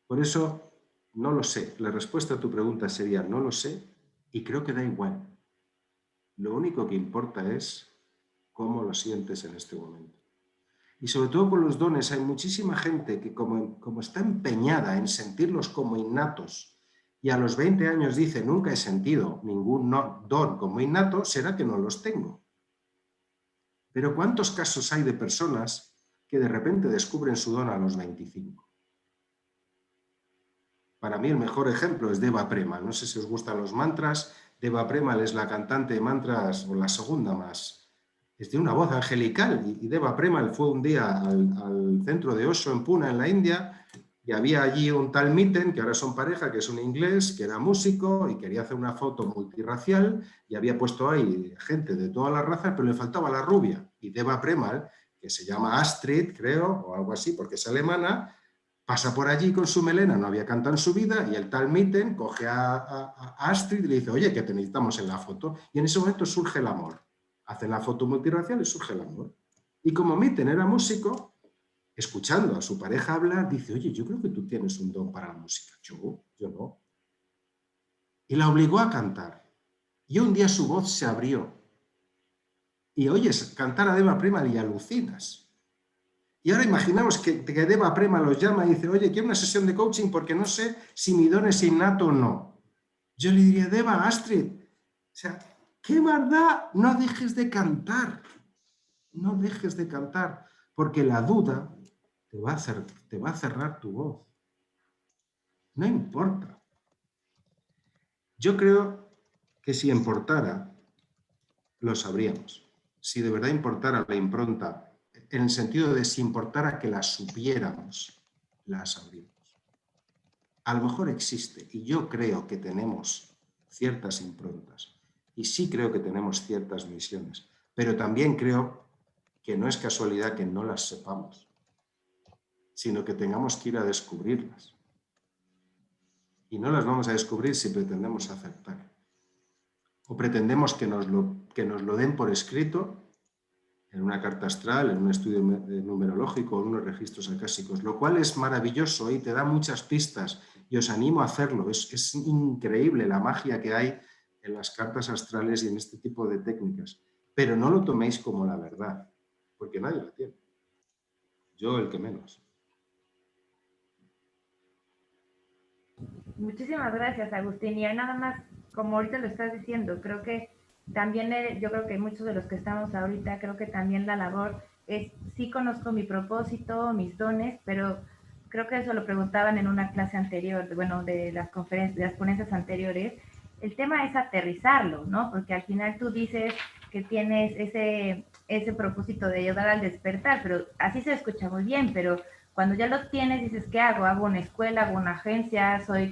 Por eso, no lo sé. La respuesta a tu pregunta sería no lo sé y creo que da igual. Lo único que importa es cómo lo sientes en este momento. Y sobre todo con los dones hay muchísima gente que como está empeñada en sentirlos como innatos y a los 20 años dice nunca he sentido ningún don como innato, será que no los tengo. Pero ¿cuántos casos hay de personas que de repente descubren su don a los 25? Para mí el mejor ejemplo es Deva Premal. No sé si os gustan los mantras. Deva Premal es la cantante de mantras, o la segunda más. Es de una voz angelical. Y Deva Premal fue un día al centro de Osho en Pune, en la India, y había allí un tal Mitten, que ahora son pareja, que es un inglés, que era músico y quería hacer una foto multirracial, y había puesto ahí gente de todas las razas, pero le faltaba la rubia. Y Deva Premal, que se llama Astrid, creo, o algo así, porque es alemana, pasa por allí con su melena, no había cantado en su vida, y el tal Mitten coge a Astrid y le dice, oye, que te necesitamos en la foto. Y en ese momento surge el amor. Hacen la foto multirracial y surge el amor. Y como Mitten era músico, escuchando a su pareja hablar, dice, oye, yo creo que tú tienes un don para la música. Yo no. Y la obligó a cantar. Y un día su voz se abrió. Y oyes cantar a Deva Premal y alucinas. Y ahora imaginamos que Deva Premal los llama y dice, oye, quiero una sesión de coaching porque no sé si mi don es innato o no. Yo le diría, Deva, Astrid, o sea, ¿qué verdad? No dejes de cantar. No dejes de cantar, porque la duda te va a cerrar tu voz. No importa. Yo creo que si importara, lo sabríamos. Si de verdad importara la impronta, en el sentido de si importara que la supiéramos, la sabríamos. A lo mejor existe, y yo creo que tenemos ciertas improntas, y sí creo que tenemos ciertas misiones, pero también creo que no es casualidad que no las sepamos, sino que tengamos que ir a descubrirlas. Y no las vamos a descubrir si pretendemos aceptar. O pretendemos que nos lo den por escrito en una carta astral, en un estudio numerológico, en unos registros acásicos, lo cual es maravilloso y te da muchas pistas y os animo a hacerlo. Es increíble la magia que hay en las cartas astrales y en este tipo de técnicas. Pero no lo toméis como la verdad, porque nadie la tiene. Yo el que menos. Muchísimas gracias, Agustín. Y nada más, como ahorita lo estás diciendo, creo que también, yo creo que muchos de los que estamos ahorita, creo que también la labor es, sí conozco mi propósito, mis dones, pero creo que eso lo preguntaban en una clase anterior, bueno, de las conferencias, de las ponencias anteriores. El tema es aterrizarlo, ¿no? Porque al final tú dices que tienes ese propósito de ayudar al despertar, pero así se escucha muy bien, pero cuando ya lo tienes, dices, ¿qué hago? Hago una escuela, hago una agencia, soy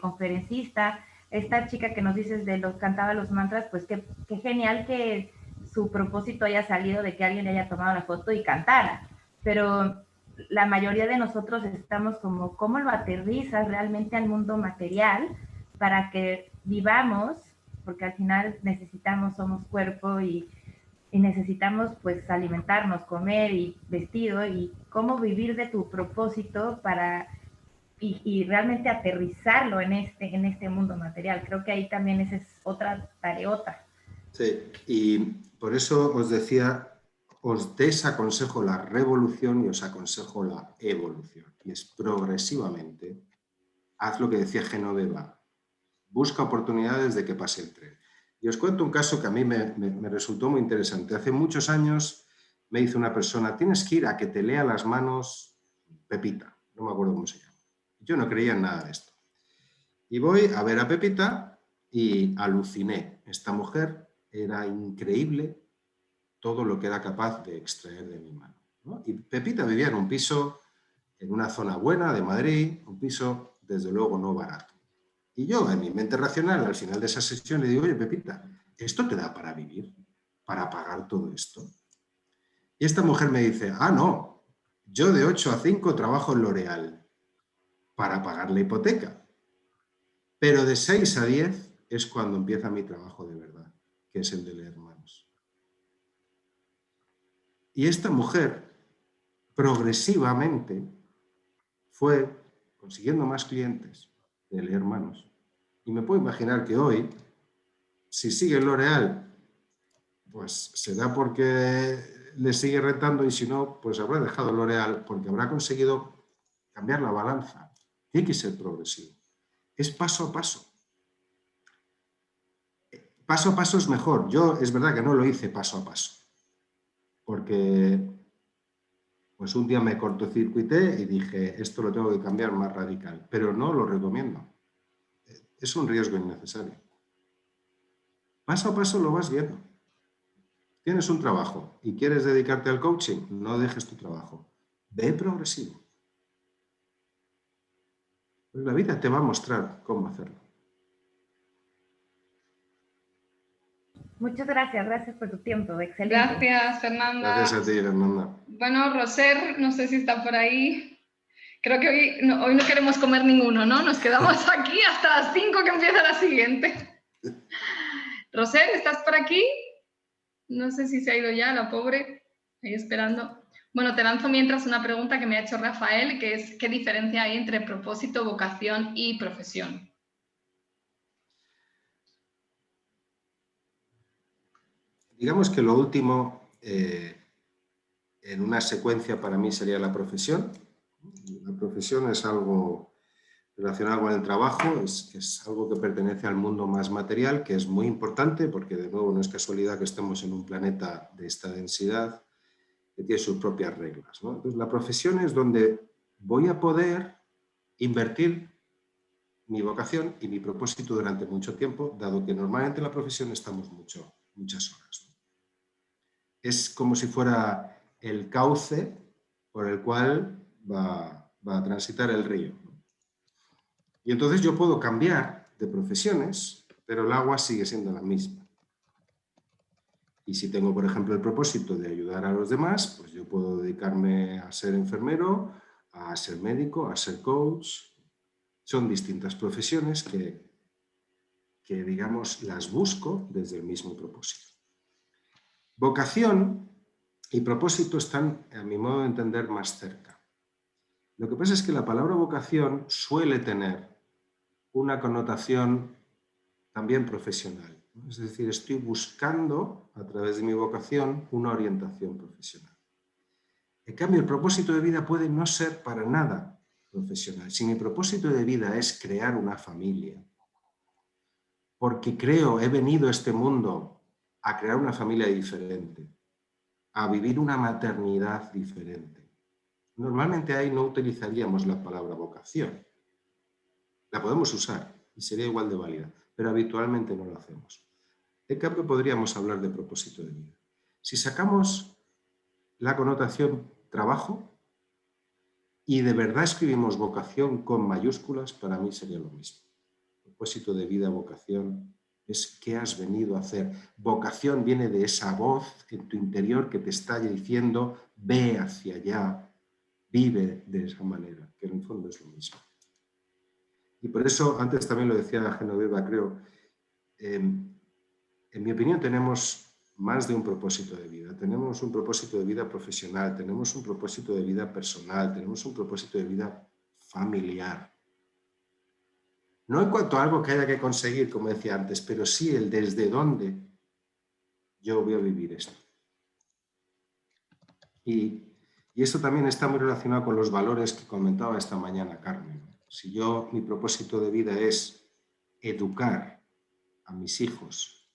conferencista. Esta chica que nos dices cantaba los mantras, pues qué genial que su propósito haya salido de que alguien le haya tomado la foto y cantara. Pero la mayoría de nosotros estamos como, ¿cómo lo aterrizas realmente al mundo material para que vivamos? Porque al final somos cuerpo y necesitamos pues alimentarnos, comer y vestido, y cómo vivir de tu propósito para y realmente aterrizarlo en este mundo material. Creo que ahí también esa es otra tareota. Sí, y por eso os decía, os desaconsejo la revolución y os aconsejo la evolución. Y es progresivamente, haz lo que decía Genoveva, busca oportunidades de que pase el tren. Y os cuento un caso que a mí me resultó muy interesante. Hace muchos años me dice una persona, tienes que ir a que te lea las manos Pepita, no me acuerdo cómo se llama. Yo no creía en nada de esto. Y voy a ver a Pepita y aluciné. Esta mujer era increíble todo lo que era capaz de extraer de mi mano, ¿no? Y Pepita vivía en un piso, en una zona buena de Madrid, un piso desde luego no barato. Y yo, en mi mente racional, al final de esa sesión, le digo, oye, Pepita, ¿esto te da para vivir? ¿Para pagar todo esto? Y esta mujer me dice, ah, no, yo de 8 a 5 trabajo en L'Oréal para pagar la hipoteca. Pero de 6 a 10 es cuando empieza mi trabajo de verdad, que es el de leer manos. Y esta mujer, progresivamente, fue consiguiendo más clientes de leer manos. Y me puedo imaginar que hoy, si sigue en L'Oréal, pues será porque le sigue rentando, y si no, pues habrá dejado L'Oréal porque habrá conseguido cambiar la balanza. Tiene que ser progresivo. Es paso a paso. Paso a paso es mejor. Yo es verdad que no lo hice paso a paso, porque pues un día me cortocircuité y dije, esto lo tengo que cambiar más radical, pero no lo recomiendo. Es un riesgo innecesario. Paso a paso lo vas viendo. Tienes un trabajo y quieres dedicarte al coaching, no dejes tu trabajo. Ve progresivo. Pues la vida te va a mostrar cómo hacerlo. Muchas gracias, gracias por tu tiempo, excelente. Gracias, Fernanda. Gracias a ti, Fernanda. Bueno, Roser, no sé si está por ahí. Creo que hoy no queremos comer ninguno, ¿no? Nos quedamos aquí hasta las 5 que empieza la siguiente. Roser, ¿estás por aquí? No sé si se ha ido ya, la pobre, ahí esperando. Bueno, te lanzo mientras una pregunta que me ha hecho Rafael, que es ¿qué diferencia hay entre propósito, vocación y profesión? Digamos que lo último en una secuencia para mí sería la profesión. La profesión es algo relacionado con el trabajo, es algo que pertenece al mundo más material, que es muy importante porque, de nuevo, no es casualidad que estemos en un planeta de esta densidad que tiene sus propias reglas, ¿no? Entonces, la profesión es donde voy a poder invertir mi vocación y mi propósito durante mucho tiempo, dado que normalmente en la profesión estamos muchas horas, ¿no? Es como si fuera el cauce por el cual va a transitar el río, ¿no? Y entonces yo puedo cambiar de profesiones, pero el agua sigue siendo la misma. Y si tengo, por ejemplo, el propósito de ayudar a los demás, pues yo puedo dedicarme a ser enfermero, a ser médico, a ser coach. Son distintas profesiones que digamos, las busco desde el mismo propósito. Vocación y propósito están, a mi modo de entender, más cerca. Lo que pasa es que la palabra vocación suele tener una connotación también profesional. Es decir, estoy buscando, a través de mi vocación, una orientación profesional. En cambio, el propósito de vida puede no ser para nada profesional. Si mi propósito de vida es crear una familia, porque he venido a este mundo a crear una familia diferente, a vivir una maternidad diferente. Normalmente ahí no utilizaríamos la palabra vocación. La podemos usar y sería igual de válida, pero habitualmente no lo hacemos. En cambio, podríamos hablar de propósito de vida. Si sacamos la connotación trabajo y de verdad escribimos vocación con mayúsculas, para mí sería lo mismo. Propósito de vida, vocación, es qué has venido a hacer. Vocación viene de esa voz en tu interior que te está diciendo, ve hacia allá, vive de esa manera, que en el fondo es lo mismo. Y por eso, antes también lo decía Genoveva, creo, en mi opinión tenemos más de un propósito de vida. Tenemos un propósito de vida profesional, tenemos un propósito de vida personal, tenemos un propósito de vida familiar. No en cuanto a algo que haya que conseguir, como decía antes, pero sí el desde dónde yo voy a vivir esto. Y esto también está muy relacionado con los valores que comentaba esta mañana Carmen. Si mi propósito de vida es educar a mis hijos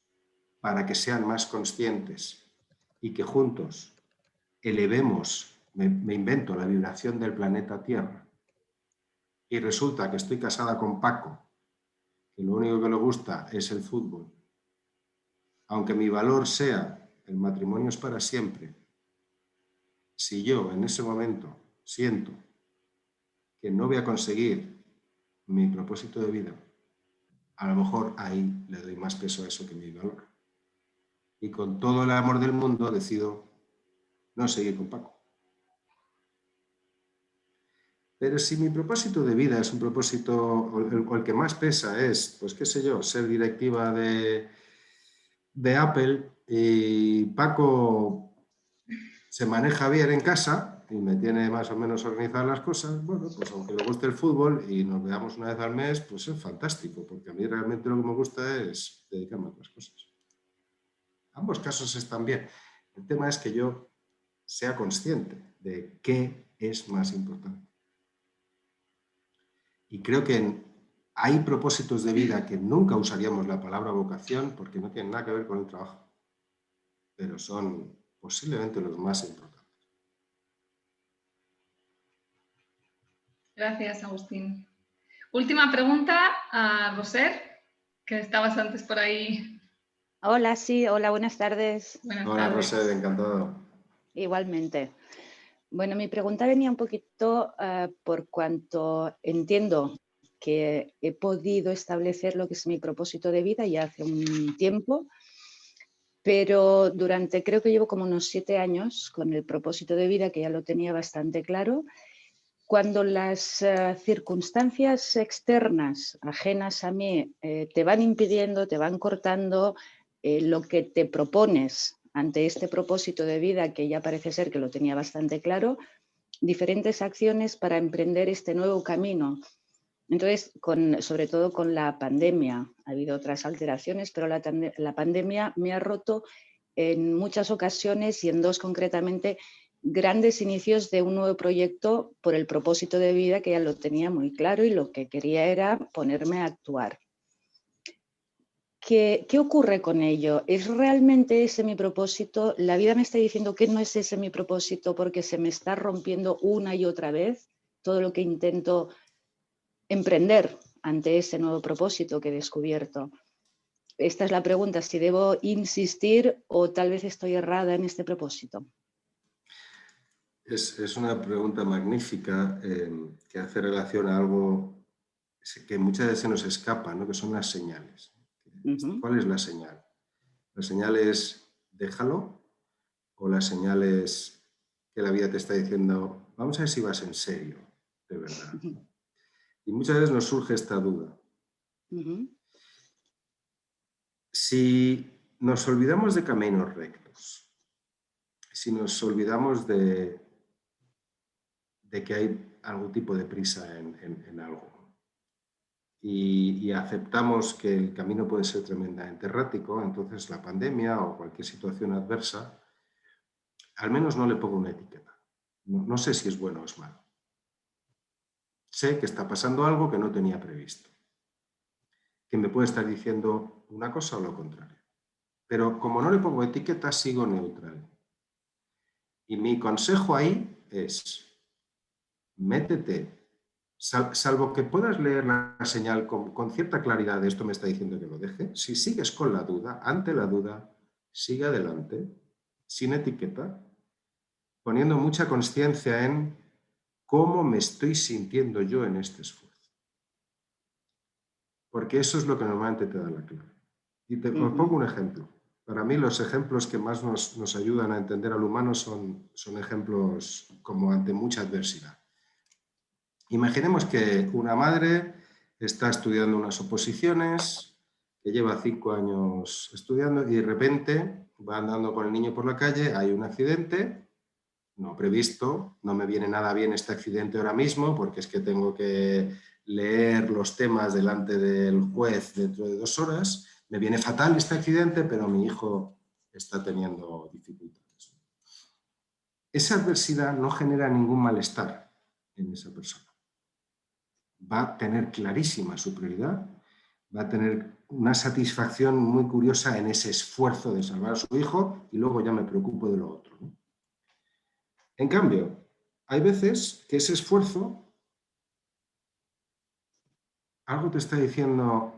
para que sean más conscientes y que juntos elevemos, me invento, la vibración del planeta Tierra, y resulta que estoy casada con Paco, que lo único que le gusta es el fútbol, aunque mi valor sea el matrimonio es para siempre, si yo en ese momento siento que no voy a conseguir mi propósito de vida, a lo mejor ahí le doy más peso a eso que mi valor. Y con todo el amor del mundo decido no seguir con Paco. Pero si mi propósito de vida es un propósito, o el que más pesa es, pues qué sé yo, ser directiva de Apple, y Paco se maneja bien en casa y me tiene más o menos organizadas las cosas, bueno, pues aunque le guste el fútbol y nos veamos una vez al mes, pues es fantástico, porque a mí realmente lo que me gusta es dedicarme a otras cosas. Ambos casos están bien. El tema es que yo sea consciente de qué es más importante. Y creo que hay propósitos de vida que nunca usaríamos la palabra vocación porque no tienen nada que ver con el trabajo, pero son posiblemente los más importantes. Gracias, Agustín. Última pregunta a Roser, que estabas antes por ahí. Hola, sí, hola, buenas tardes. Hola, Roser, encantado. Igualmente. Bueno, mi pregunta venía un poquito por cuanto entiendo que he podido establecer lo que es mi propósito de vida ya hace un tiempo, pero creo que llevo como unos 7 años con el propósito de vida, que ya lo tenía bastante claro. Cuando las circunstancias externas, ajenas a mí, te van impidiendo, te van cortando lo que te propones ante este propósito de vida, que ya parece ser que lo tenía bastante claro, diferentes acciones para emprender este nuevo camino. Entonces, sobre todo con la pandemia, ha habido otras alteraciones, pero la pandemia me ha roto en muchas ocasiones, y en 2 concretamente, grandes inicios de un nuevo proyecto por el propósito de vida que ya lo tenía muy claro y lo que quería era ponerme a actuar. ¿Qué ocurre con ello? ¿Es realmente ese mi propósito? La vida me está diciendo que no es ese mi propósito porque se me está rompiendo una y otra vez todo lo que intento emprender ante ese nuevo propósito que he descubierto. Esta es la pregunta, si debo insistir o tal vez estoy errada en este propósito. Es una pregunta magnífica que hace relación a algo que muchas veces se nos escapa, ¿no? Que son las señales. ¿Cuál es la señal? ¿La señal es déjalo? ¿O la señal es que la vida te está diciendo vamos a ver si vas en serio, de verdad? Y muchas veces nos surge esta duda. Si nos olvidamos de caminos rectos, si nos olvidamos de que hay algún tipo de prisa en algo y aceptamos que el camino puede ser tremendamente errático, entonces la pandemia o cualquier situación adversa, al menos no le pongo una etiqueta. No sé si es bueno o es malo. Sé que está pasando algo que no tenía previsto, que me puede estar diciendo una cosa o lo contrario. Pero como no le pongo etiqueta, sigo neutral. Y mi consejo ahí es, métete, salvo que puedas leer la señal con cierta claridad de esto me está diciendo que lo deje, si sigues con la duda, ante la duda, sigue adelante, sin etiqueta, poniendo mucha conciencia en cómo me estoy sintiendo yo en este esfuerzo. Porque eso es lo que normalmente te da la clave. Y os pongo un ejemplo. Para mí los ejemplos que más nos ayudan a entender al humano son ejemplos como ante mucha adversidad. Imaginemos que una madre está estudiando unas oposiciones, que lleva 5 años estudiando y de repente va andando con el niño por la calle, hay un accidente, no previsto, no me viene nada bien este accidente ahora mismo porque es que tengo que leer los temas delante del juez dentro de 2 horas, me viene fatal este accidente, pero mi hijo está teniendo dificultades. Esa adversidad no genera ningún malestar en esa persona. Va a tener clarísima su prioridad, va a tener una satisfacción muy curiosa en ese esfuerzo de salvar a su hijo y luego ya me preocupo de lo otro, ¿no? En cambio, hay veces que ese esfuerzo algo te está diciendo,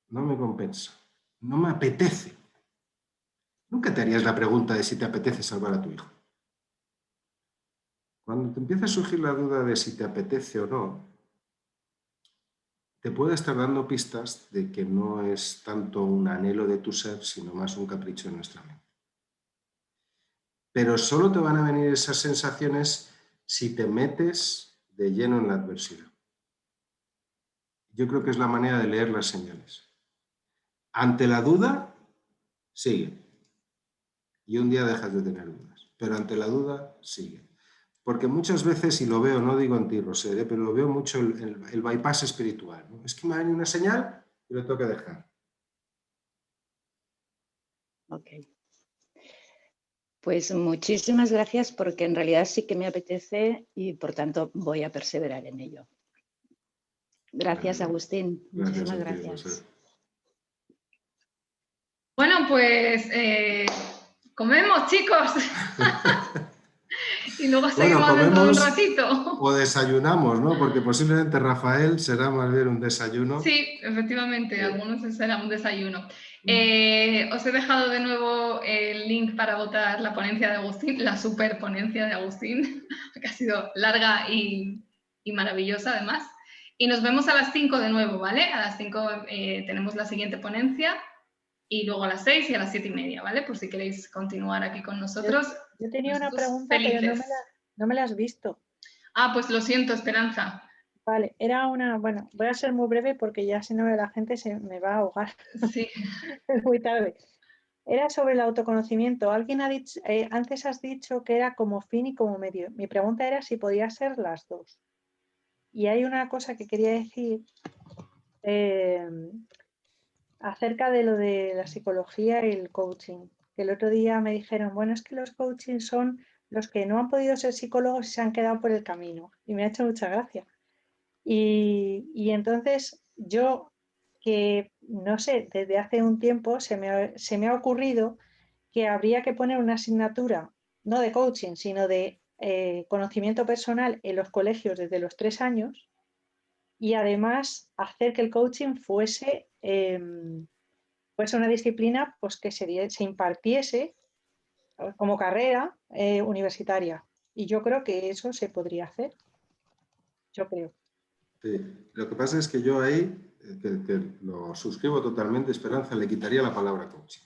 no me compensa, no me apetece. Nunca te harías la pregunta de si te apetece salvar a tu hijo. Cuando te empieza a surgir la duda de si te apetece o no, te puede estar dando pistas de que no es tanto un anhelo de tu ser, sino más un capricho de nuestra mente. Pero solo te van a venir esas sensaciones si te metes de lleno en la adversidad. Yo creo que es la manera de leer las señales. Ante la duda, sigue. Y un día dejas de tener dudas. Pero ante la duda, sigue. Porque muchas veces, y lo veo, no digo en ti, Roser, pero lo veo mucho el bypass espiritual, ¿no? Es que me ha venido una señal y lo tengo que dejar. Ok. Pues muchísimas gracias, porque en realidad sí que me apetece y por tanto voy a perseverar en ello. Gracias, Agustín. Muchísimas gracias. Bueno, pues comemos, chicos. Y luego seguimos dentro de un ratito. O desayunamos, ¿no? Porque posiblemente Rafael será más bien un desayuno. Sí, efectivamente, algunos será un desayuno. Os he dejado de nuevo el link para votar la ponencia de Agustín, la super ponencia de Agustín, que ha sido larga y maravillosa además. Y nos vemos a las 5 de nuevo, ¿vale? A las 5 tenemos la siguiente ponencia y luego a las 6 y a las 7:30, ¿vale? Por si queréis continuar aquí con nosotros. Yo tenía una pregunta, pero no me la has visto. Ah, pues lo siento, Esperanza. Vale, era una, bueno, voy a ser muy breve porque ya si no la gente se me va a ahogar. Sí. Es muy tarde. Era sobre el autoconocimiento. Alguien ha dicho, antes has dicho que era como fin y como medio. Mi pregunta era si podía ser las dos. Y hay una cosa que quería decir acerca de lo de la psicología y el coaching. Que el otro día me dijeron, bueno, es que los coaching son los que no han podido ser psicólogos y se han quedado por el camino. Y me ha hecho mucha gracia. Y entonces yo, que no sé, desde hace un tiempo se me ha ocurrido que habría que poner una asignatura, no de coaching, sino de conocimiento personal en los colegios desde los 3 años y además hacer que el coaching fuese una disciplina pues, que se impartiese como carrera universitaria. Y yo creo que eso se podría hacer. Yo creo. Sí. Lo que pasa es que yo ahí, que lo suscribo totalmente, Esperanza, le quitaría la palabra coaching.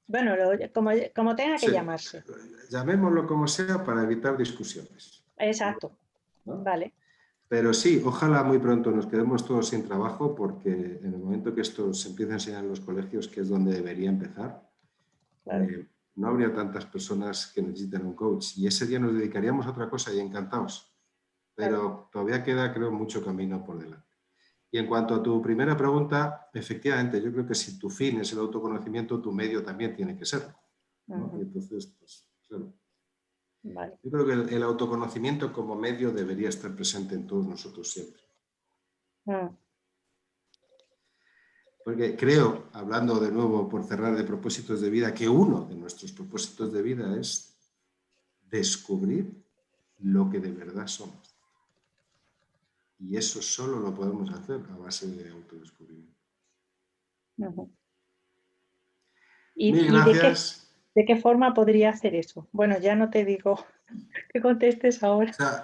Bueno, como tenga que llamarse. Llamémoslo como sea para evitar discusiones. Exacto. ¿No? Vale. Pero sí, ojalá muy pronto nos quedemos todos sin trabajo porque en el momento que esto se empiece a enseñar en los colegios, que es donde debería empezar, claro. No habría tantas personas que necesitan un coach y ese día nos dedicaríamos a otra cosa y encantados. Pero claro. Todavía queda, creo, mucho camino por delante. Y en cuanto a tu primera pregunta, efectivamente, yo creo que si tu fin es el autoconocimiento, tu medio también tiene que serlo, ¿no? Y entonces, pues, claro. Vale. Yo creo que el autoconocimiento como medio debería estar presente en todos nosotros siempre. Porque creo, hablando de nuevo por cerrar de propósitos de vida, que uno de nuestros propósitos de vida es descubrir lo que de verdad somos. Y eso solo lo podemos hacer a base de autodescubrimiento. Mil gracias. ¿De qué forma podría hacer eso? Bueno, ya no te digo que contestes ahora. O sea,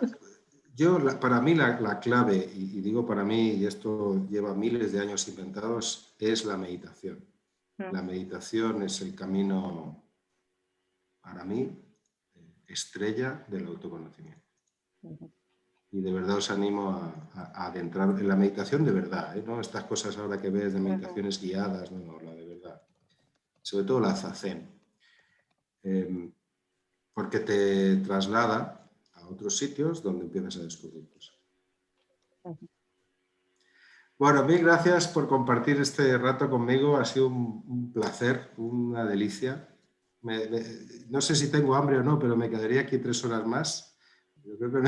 para mí la clave, y digo para mí, y esto lleva miles de años inventados, es la meditación. La meditación es el camino, para mí, estrella del autoconocimiento. Y de verdad os animo a adentrar en la meditación de verdad, ¿eh? ¿No? Estas cosas ahora que ves de meditaciones guiadas, no, la de verdad. Sobre todo la Zazen. Porque te traslada a otros sitios donde empiezas a descubrir cosas. Bueno, mil gracias por compartir este rato conmigo. Ha sido un placer, una delicia. No sé si tengo hambre o no, pero me quedaría aquí 3 horas más. Yo creo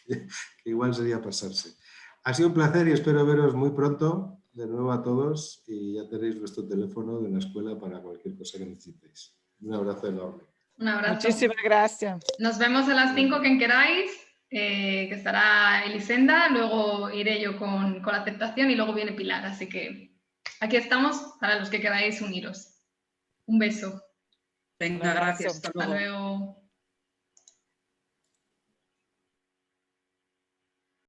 que igual sería pasarse. Ha sido un placer y espero veros muy pronto de nuevo a todos y ya tenéis vuestro teléfono de la escuela para cualquier cosa que necesitéis. Un abrazo enorme. Un abrazo. Muchísimas gracias. Nos vemos a las 5 quien queráis que estará Elisenda, luego iré yo con la aceptación y luego viene Pilar. Así que aquí estamos para los que queráis uniros. Un beso. Venga, gracias. Hasta Hasta luego. luego.